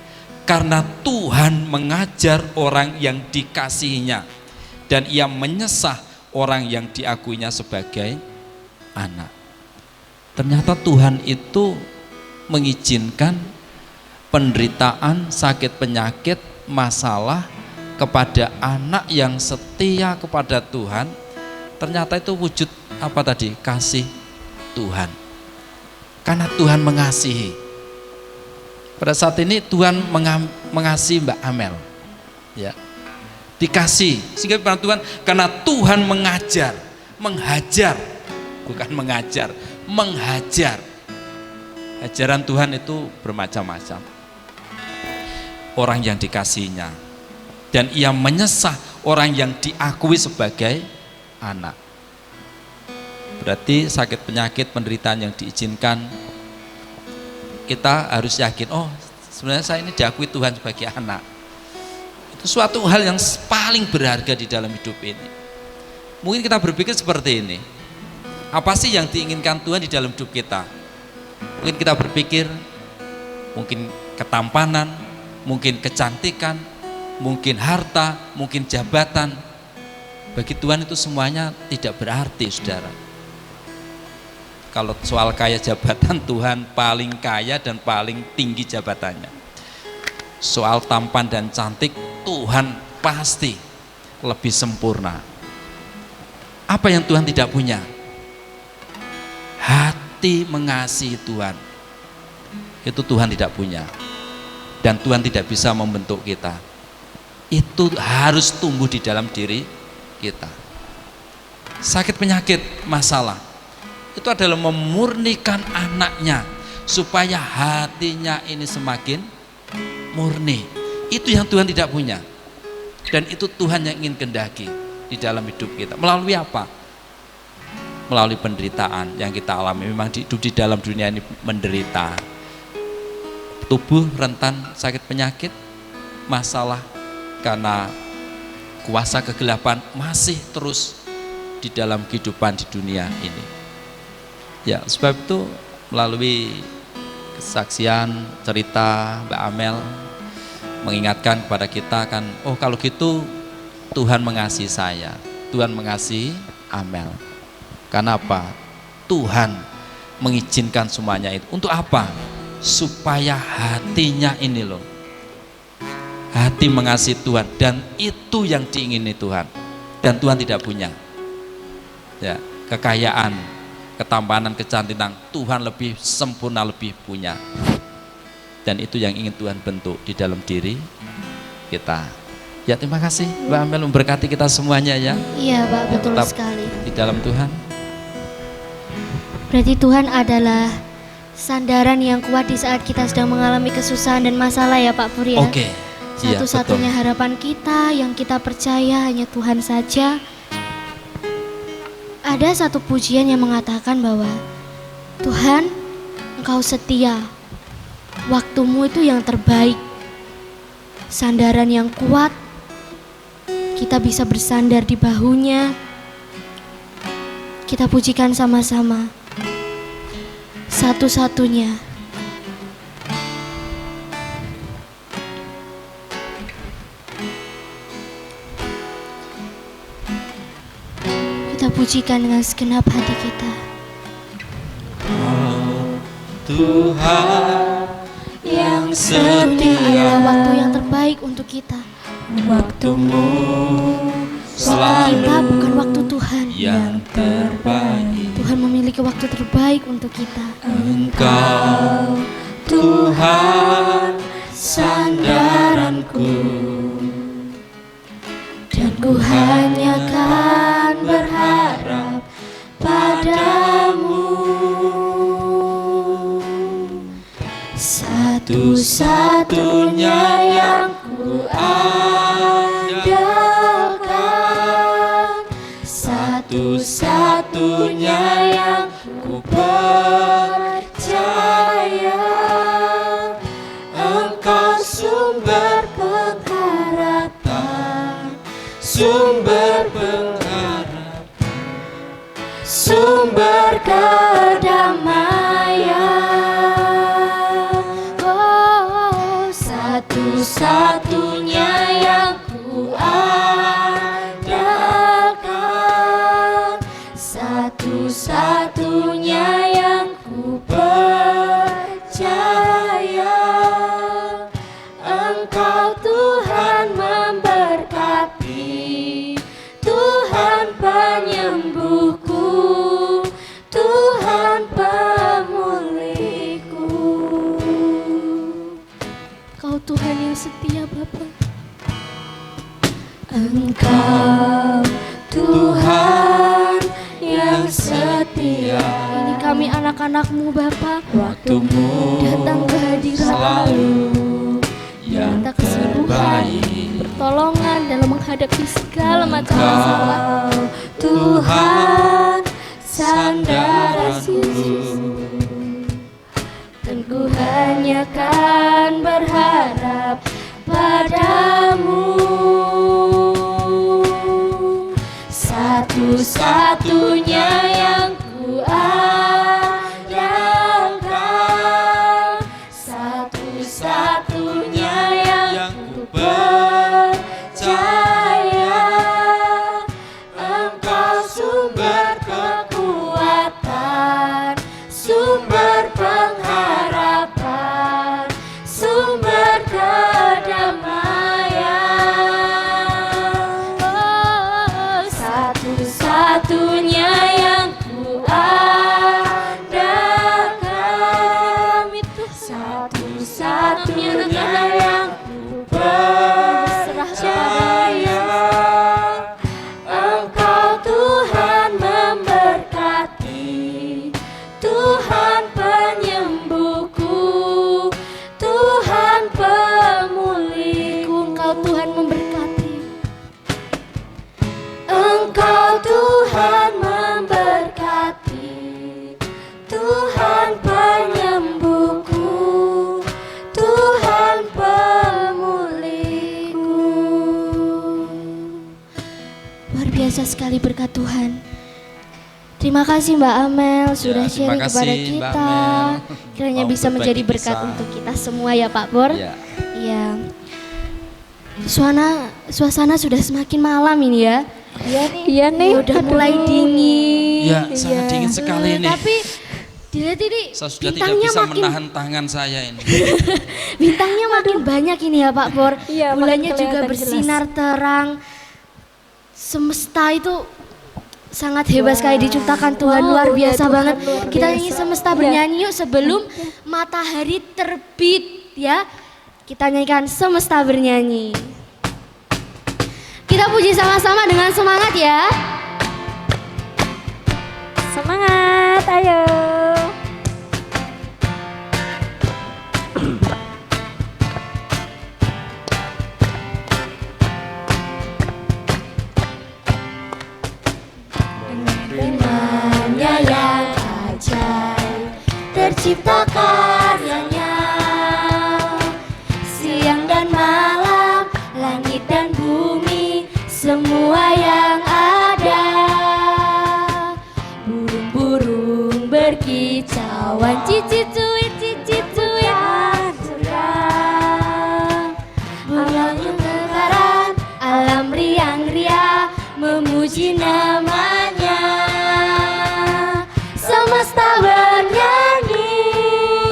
Karena Tuhan mengajar orang yang dikasihinya, dan ia menyesah orang yang diakuinya sebagai anak. Ternyata Tuhan itu mengizinkan penderitaan, sakit penyakit, masalah kepada anak yang setia kepada Tuhan. Ternyata itu wujud apa tadi? Kasih Tuhan. Karena Tuhan mengasihi. Pada saat ini Tuhan mengasihi Mbak Amel, ya, dikasih. Sehingga firman Tuhan, karena Tuhan mengajar, menghajar, bukan mengajar, menghajar. Ajaran Tuhan itu bermacam-macam. Orang yang dikasihinya, dan ia menyesah orang yang diakui sebagai anak. Berarti sakit penyakit, penderitaan yang diizinkan, kita harus yakin, oh sebenarnya saya ini diakui Tuhan sebagai anak. Itu suatu hal yang paling berharga di dalam hidup ini. Mungkin kita berpikir seperti ini, apa sih yang diinginkan Tuhan di dalam hidup kita? Mungkin kita berpikir, mungkin ketampanan, mungkin kecantikan, mungkin harta, mungkin jabatan. Bagi Tuhan itu semuanya tidak berarti, saudara. Kalau soal kaya jabatan, Tuhan paling kaya dan paling tinggi jabatannya. Soal tampan dan cantik, Tuhan pasti lebih sempurna. Apa yang Tuhan tidak punya? Hati mengasihi Tuhan. Itu Tuhan tidak punya. Dan Tuhan tidak bisa membentuk kita. Itu harus tumbuh di dalam diri kita. Sakit penyakit, masalah, itu adalah memurnikan anaknya supaya hatinya ini semakin murni. Itu yang Tuhan tidak punya, dan itu Tuhan yang ingin kehendaki di dalam hidup kita. Melalui apa? Melalui penderitaan yang kita alami. Memang hidup di dalam dunia ini menderita. Tubuh rentan sakit penyakit, masalah karena kuasa kegelapan masih terus di dalam kehidupan di dunia ini. Ya, sebab itu melalui kesaksian cerita Mbak Amel mengingatkan kepada kita kan, oh kalau gitu Tuhan mengasihi saya, Tuhan mengasihi Amel. Karena apa? Tuhan mengizinkan semuanya itu. Untuk apa? Supaya hatinya ini loh, hati mengasihi Tuhan, dan itu yang diingini Tuhan. Dan Tuhan tidak punya, ya, kekayaan, ketampanan, kecantikan. Tuhan lebih sempurna, lebih punya. Dan itu yang ingin Tuhan bentuk di dalam diri kita. Ya, terima kasih Mbak Amel, memberkati kita semuanya ya.
Iya Pak, betul
Tetap
sekali.
dalam Tuhan?
Berarti Tuhan adalah sandaran yang kuat di saat kita sedang mengalami kesusahan dan masalah ya Pak Pur ya.
Oke. Iya,
Satu-satunya
betul.
harapan kita yang kita percaya hanya Tuhan saja. Ada satu pujian yang mengatakan bahwa Tuhan, Engkau setia. Waktumu itu yang terbaik. Sandaran yang kuat. Kita bisa bersandar di bahunya. Kita pujikan sama-sama. Satu-satunya. Kita pujikan dengan segenap hati kita.
Oh, Tuhan yang
Satunya adalah
setia,
waktu yang terbaik untuk kita.
waktumu
Waktu kita
selalu
bukan waktu Tuhan.
yang terbaik.
Tuhan memiliki waktu terbaik untuk kita.
Engkau Tuhan sandaranku,
Dan ku hanya kan berharap padamu. Satu-satunya yang ku andalkan, satu-satunya yang ku percaya. Engkau sumber pengharapan,
sumber pengharapan,
sumber kedamaian. Oh, satu-satunya yang ku andalkan, satu-satunya yang ku percaya. Engkau Tuhan memberkati, Tuhan penyembuhku, Tuhan pemulihku. Kau Tuhan yang setia Bapa. Engkau Tuhan yang setia. Ini kami anak-anak-Mu Bapa.
waktumu
Datang ke hadirat-Mu,
selalu yang
minta kesembuhan,
terbaik.
pertolongan dalam menghadapi segala macam
Engkau
masalah. Tuhan sandaranku, dan ku hanya kan berharap padamu. Satu-satunya yang ku andalkan, satu-satunya yang ku percaya. Engkau sumber kekuatan, sumber pengharapan, sumber kedamaian. Oh, satu-satunya yang ku andalkan, satu-satunya yang ku percaya. Engkau Tuhan memberkati, Tuhan penyembuhku, Tuhan pemulihku. Engkau Tuhan memberkati, Engkau Tuhan memberkati, Tuhan penyembuhku, Tuhan pemulihku. Luar biasa sekali berkat Tuhan. Terima kasih Mbak Amel sudah
Ya, terima
sharing
kasih,
kepada
Mbak
kita.
Amel.
Kiranya
Mau
bisa menjadi
berbagi
berkat
kisah.
untuk kita semua ya Pak Pur.
Ya.
Iya. Suasana sudah semakin malam ini ya.
Iya nih.
Udah mulai dingin.
Ya, sangat dingin sekali ini.
Tapi dilihat ini
Saya sudah tidak
bintangnya
bisa
makin
menahan tangan saya ini.
bintangnya makin banyak ini ya Pak Pur.
Iya, makin
Bulannya juga
kelihatan
bersinar terang. Semesta itu sangat hebat sekali diciptakan Tuhan,
Wow,
luar
ya
biasa
Tuhan,
banget.
luar
Kita
biasa.
nyanyi semesta
Iya.
bernyanyi yuk sebelum matahari terbit ya. Kita nyanyikan semesta bernyanyi. Kita puji sama-sama dengan semangat ya.
Semangat, ayo.
Dengannya yang ajaib tercipta karyanya, siang dan malam, langit dan bumi, semua yang ada. Burung-burung berkicauan, cicit-cuit surya. Bulan mekaran, alam riang-riang memuji namanya. Semesta bernyanyi,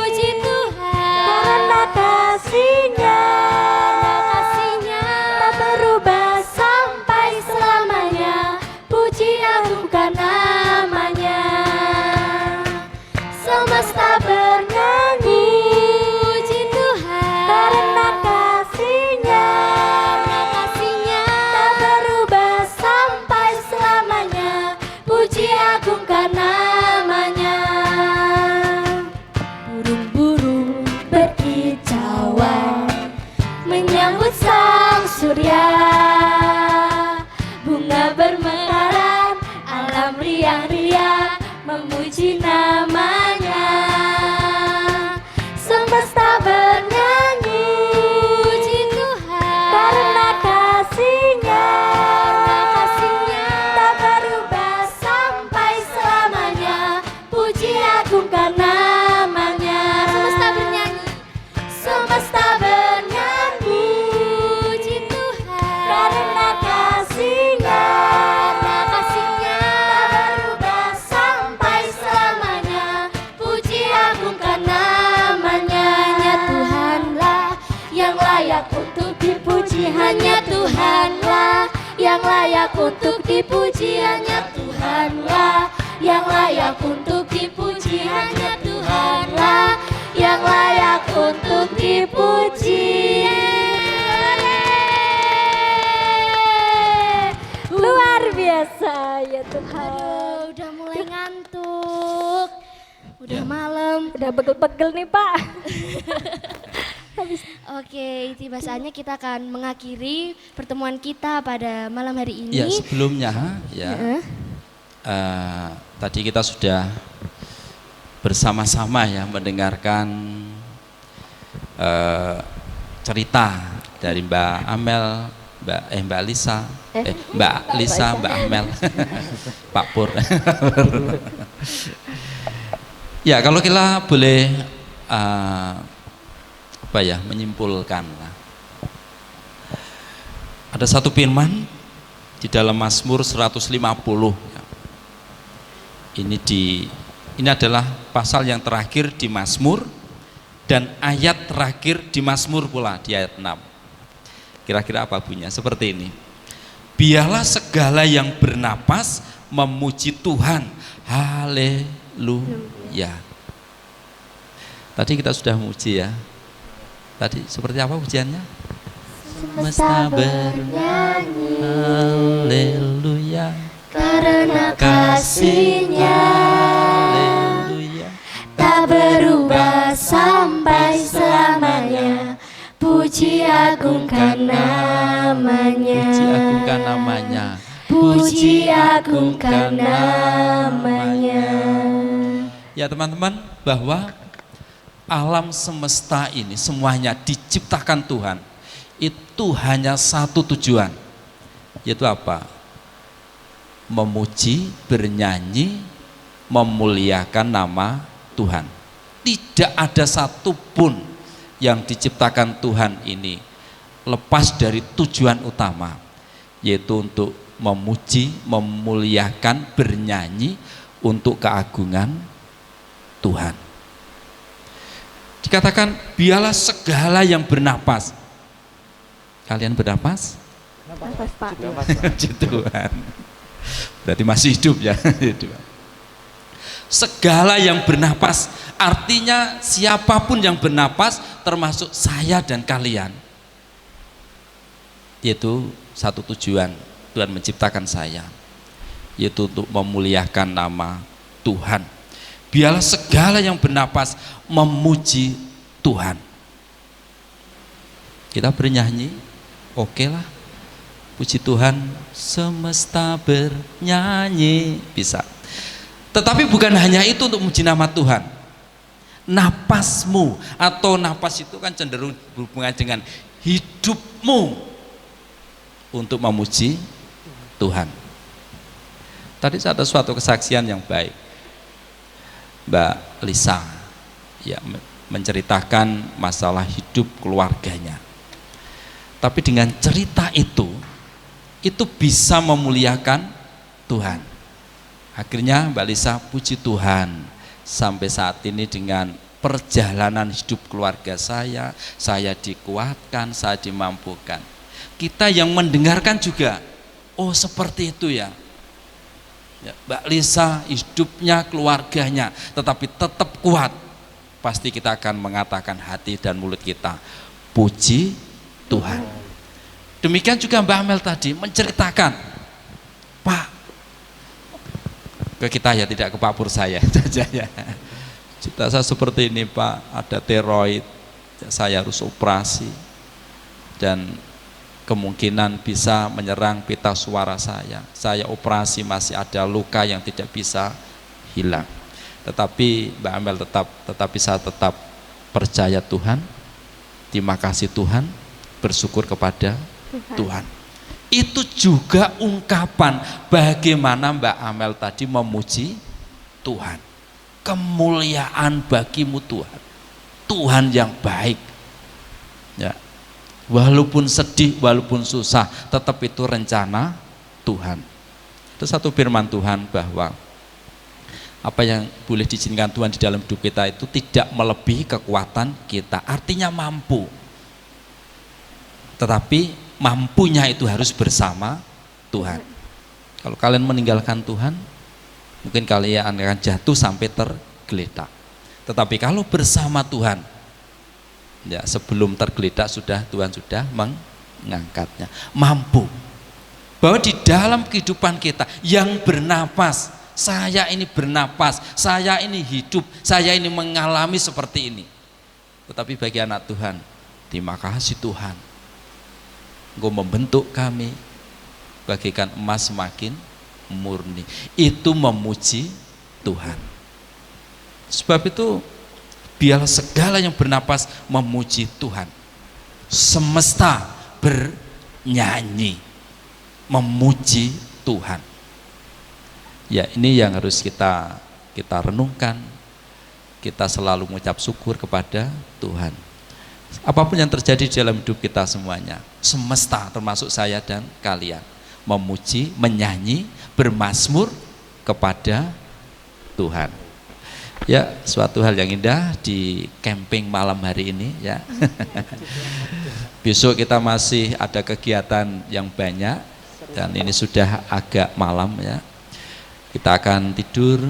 puji Tuhan karena kasih-Nya tak berubah sampai selamanya. Puji agungkan namanya. Semesta bernyanyi, puji Tuhan karena kasih-Nya tak berubah sampai selamanya. Puji agungkan namanya. Burung-burung berkicauan menyambut sang surya. Bunga bermekaran, alam riang-riang memuji namanya. Semesta bernyanyi, puji Tuhan karena kasih-Nya tak berubah sampai selamanya. Puji agungkan namanya. Semesta bernyanyi, semesta bernyanyi, puji Tuhan karena kasih-Nya tak berubah sampai selamanya. Puji agungkan namanya. Hanya Tuhanlah yang layak untuk dipuji. Hanya Tuhanlah yang layak untuk dipuji. Hanya Tuhanlah yang layak untuk dipuji. Hanya Tuhanlah yang layak untuk dipuji.
Luar biasa ya Tuhan.
Aduh, udah mulai ngantuk. Udah malam.
Udah pegel-pegel nih Pak.
Oke, tiba saatnya kita akan mengakhiri pertemuan kita pada malam hari ini.
Ya, sebelumnya ya. Tadi kita sudah bersama-sama ya mendengarkan cerita dari Mbak Amel, Mbak Lisa, Mbak Amel, Pak Pur. Ya, kalau kita boleh menyimpulkan, ada satu firman di dalam Mazmur 150. Ini adalah pasal yang terakhir di Mazmur dan ayat terakhir di Mazmur pula di ayat 6. Kira-kira apa bunyinya? Seperti ini. Biarlah segala yang bernapas memuji Tuhan. Haleluya. Tadi kita sudah memuji ya. Tadi seperti apa pujiannya?
Semesta bernyanyi,
haleluya,
karena kasih-Nya
haleluya,
tak berubah sampai selamanya. Puji agungkan namanya.
puji agungkan namanya,
Puji agungkan namanya.
Ya teman-teman, bahwa alam semesta ini semuanya diciptakan Tuhan, itu hanya satu tujuan, yaitu apa? Memuji, bernyanyi, memuliakan nama Tuhan. Tidak ada satupun yang diciptakan Tuhan ini lepas dari tujuan utama, yaitu untuk memuji, memuliakan, bernyanyi untuk keagungan Tuhan. Dikatakan biarlah segala yang bernapas. Kalian bernapas?
Nafas Pak.
Puji Tuhan. Berarti masih hidup ya. Segala yang bernapas, artinya siapapun yang bernapas, termasuk saya dan kalian. Yaitu satu tujuan Tuhan menciptakan saya, yaitu untuk memuliakan nama Tuhan. Biarlah segala yang bernapas memuji Tuhan. Kita bernyanyi, oke lah. Puji Tuhan, semesta bernyanyi, bisa. Tetapi bukan hanya itu untuk memuji nama Tuhan. Napasmu atau napas itu kan cenderung berhubungan dengan hidupmu untuk memuji Tuhan. Tadi ada suatu kesaksian yang baik. Mbak Lisa ya menceritakan masalah hidup keluarganya. Tapi dengan cerita itu bisa memuliakan Tuhan. Akhirnya Mbak Lisa puji Tuhan, sampai saat ini dengan perjalanan hidup keluarga saya dikuatkan, saya dimampukan. Kita yang mendengarkan juga, oh seperti itu ya. Mbak Lisa hidupnya, keluarganya, tetapi tetap kuat. Pasti kita akan mengatakan hati dan mulut kita, puji Tuhan. Demikian juga Mbak Amel tadi menceritakan, Pak, ke kita ya, tidak ke Pak Pur saya saja ya. Cerita saya seperti ini Pak, ada tiroid, saya harus operasi dan kemungkinan bisa menyerang pita suara saya operasi, masih ada luka yang tidak bisa hilang. Tetapi Mbak Amel tetapi saya tetap percaya Tuhan, terima kasih Tuhan, bersyukur kepada Tuhan. Itu juga ungkapan bagaimana Mbak Amel tadi memuji Tuhan. Kemuliaan bagimu Tuhan, Tuhan yang baik ya. Walaupun sedih, walaupun susah, tetap itu rencana Tuhan. Itu satu firman Tuhan bahwa apa yang boleh diizinkan Tuhan di dalam hidup kita itu tidak melebihi kekuatan kita. Artinya mampu. Tetapi mampunya itu harus bersama Tuhan. Kalau kalian meninggalkan Tuhan, mungkin kalian akan jatuh sampai tergeletak. Tetapi kalau bersama Tuhan, ya, sebelum tergeletak Tuhan sudah mengangkatnya. Mampu bahwa di dalam kehidupan kita yang bernapas, saya ini bernapas, saya ini hidup, saya ini mengalami seperti ini. Tetapi bagi anak Tuhan, terima kasih Tuhan, Engkau membentuk kami bagaikan emas semakin murni. Itu memuji Tuhan. Sebab itu biarlah segala yang bernapas memuji Tuhan. Semesta bernyanyi memuji Tuhan. Ya, ini yang harus kita renungkan. Kita selalu mengucap syukur kepada Tuhan. Apapun yang terjadi di dalam hidup kita semuanya, semesta termasuk saya dan kalian, memuji, menyanyi, bermazmur kepada Tuhan. Ya, suatu hal yang indah di camping malam hari ini ya. Besok kita masih ada kegiatan yang banyak dan ini sudah agak malam ya. Kita akan tidur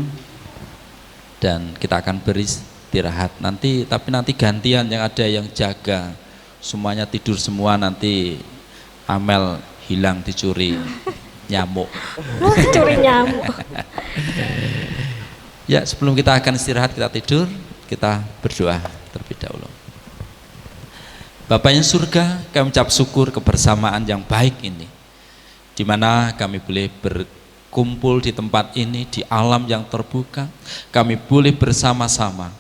dan kita akan beristirahat nanti, tapi nanti gantian yang ada yang jaga. Semuanya tidur semua, nanti Amel hilang dicuri nyamuk.
Curi nyamuk.
Ya, sebelum kita akan istirahat, kita tidur, kita berdoa terlebih dahulu. Bapa yang surga, kami ucap syukur kebersamaan yang baik ini, di mana kami boleh berkumpul di tempat ini, di alam yang terbuka. Kami boleh bersama-sama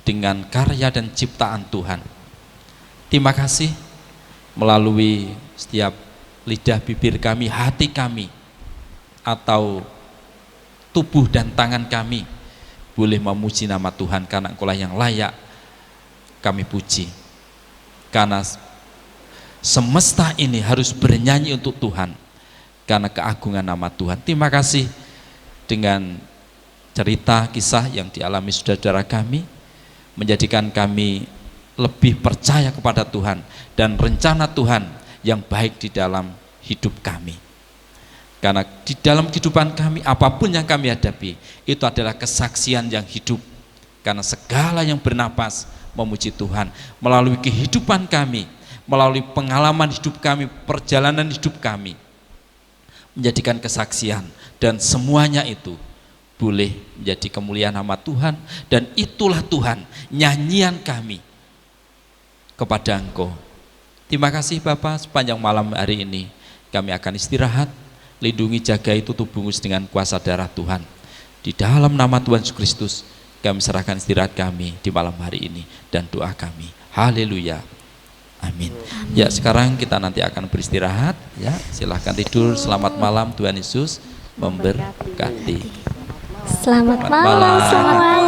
dengan karya dan ciptaan Tuhan. Terima kasih melalui setiap lidah bibir kami, hati kami, atau tubuh dan tangan kami boleh memuji nama Tuhan, karena Engkaulah yang layak kami puji. Karena semesta ini harus bernyanyi untuk Tuhan karena keagungan nama Tuhan. Terima kasih dengan cerita kisah yang dialami saudara kami, menjadikan kami lebih percaya kepada Tuhan dan rencana Tuhan yang baik di dalam hidup kami. Karena di dalam kehidupan kami, apapun yang kami hadapi, itu adalah kesaksian yang hidup. Karena segala yang bernapas memuji Tuhan, melalui kehidupan kami, melalui pengalaman hidup kami, perjalanan hidup kami, menjadikan kesaksian. Dan semuanya itu boleh menjadi kemuliaan nama Tuhan, dan itulah Tuhan nyanyian kami kepada Engkau. Terima kasih Bapa, sepanjang malam hari ini kami akan istirahat. Lindungi, jagai, tutup bungkus dengan kuasa darah Tuhan. Di dalam nama Tuhan Yesus Kristus kami serahkan istirahat kami di malam hari ini dan doa kami. Haleluya. Amin. Ya, sekarang kita nanti akan beristirahat ya. Silahkan tidur. Selamat malam, Tuhan Yesus memberkati.
Selamat malam semuanya.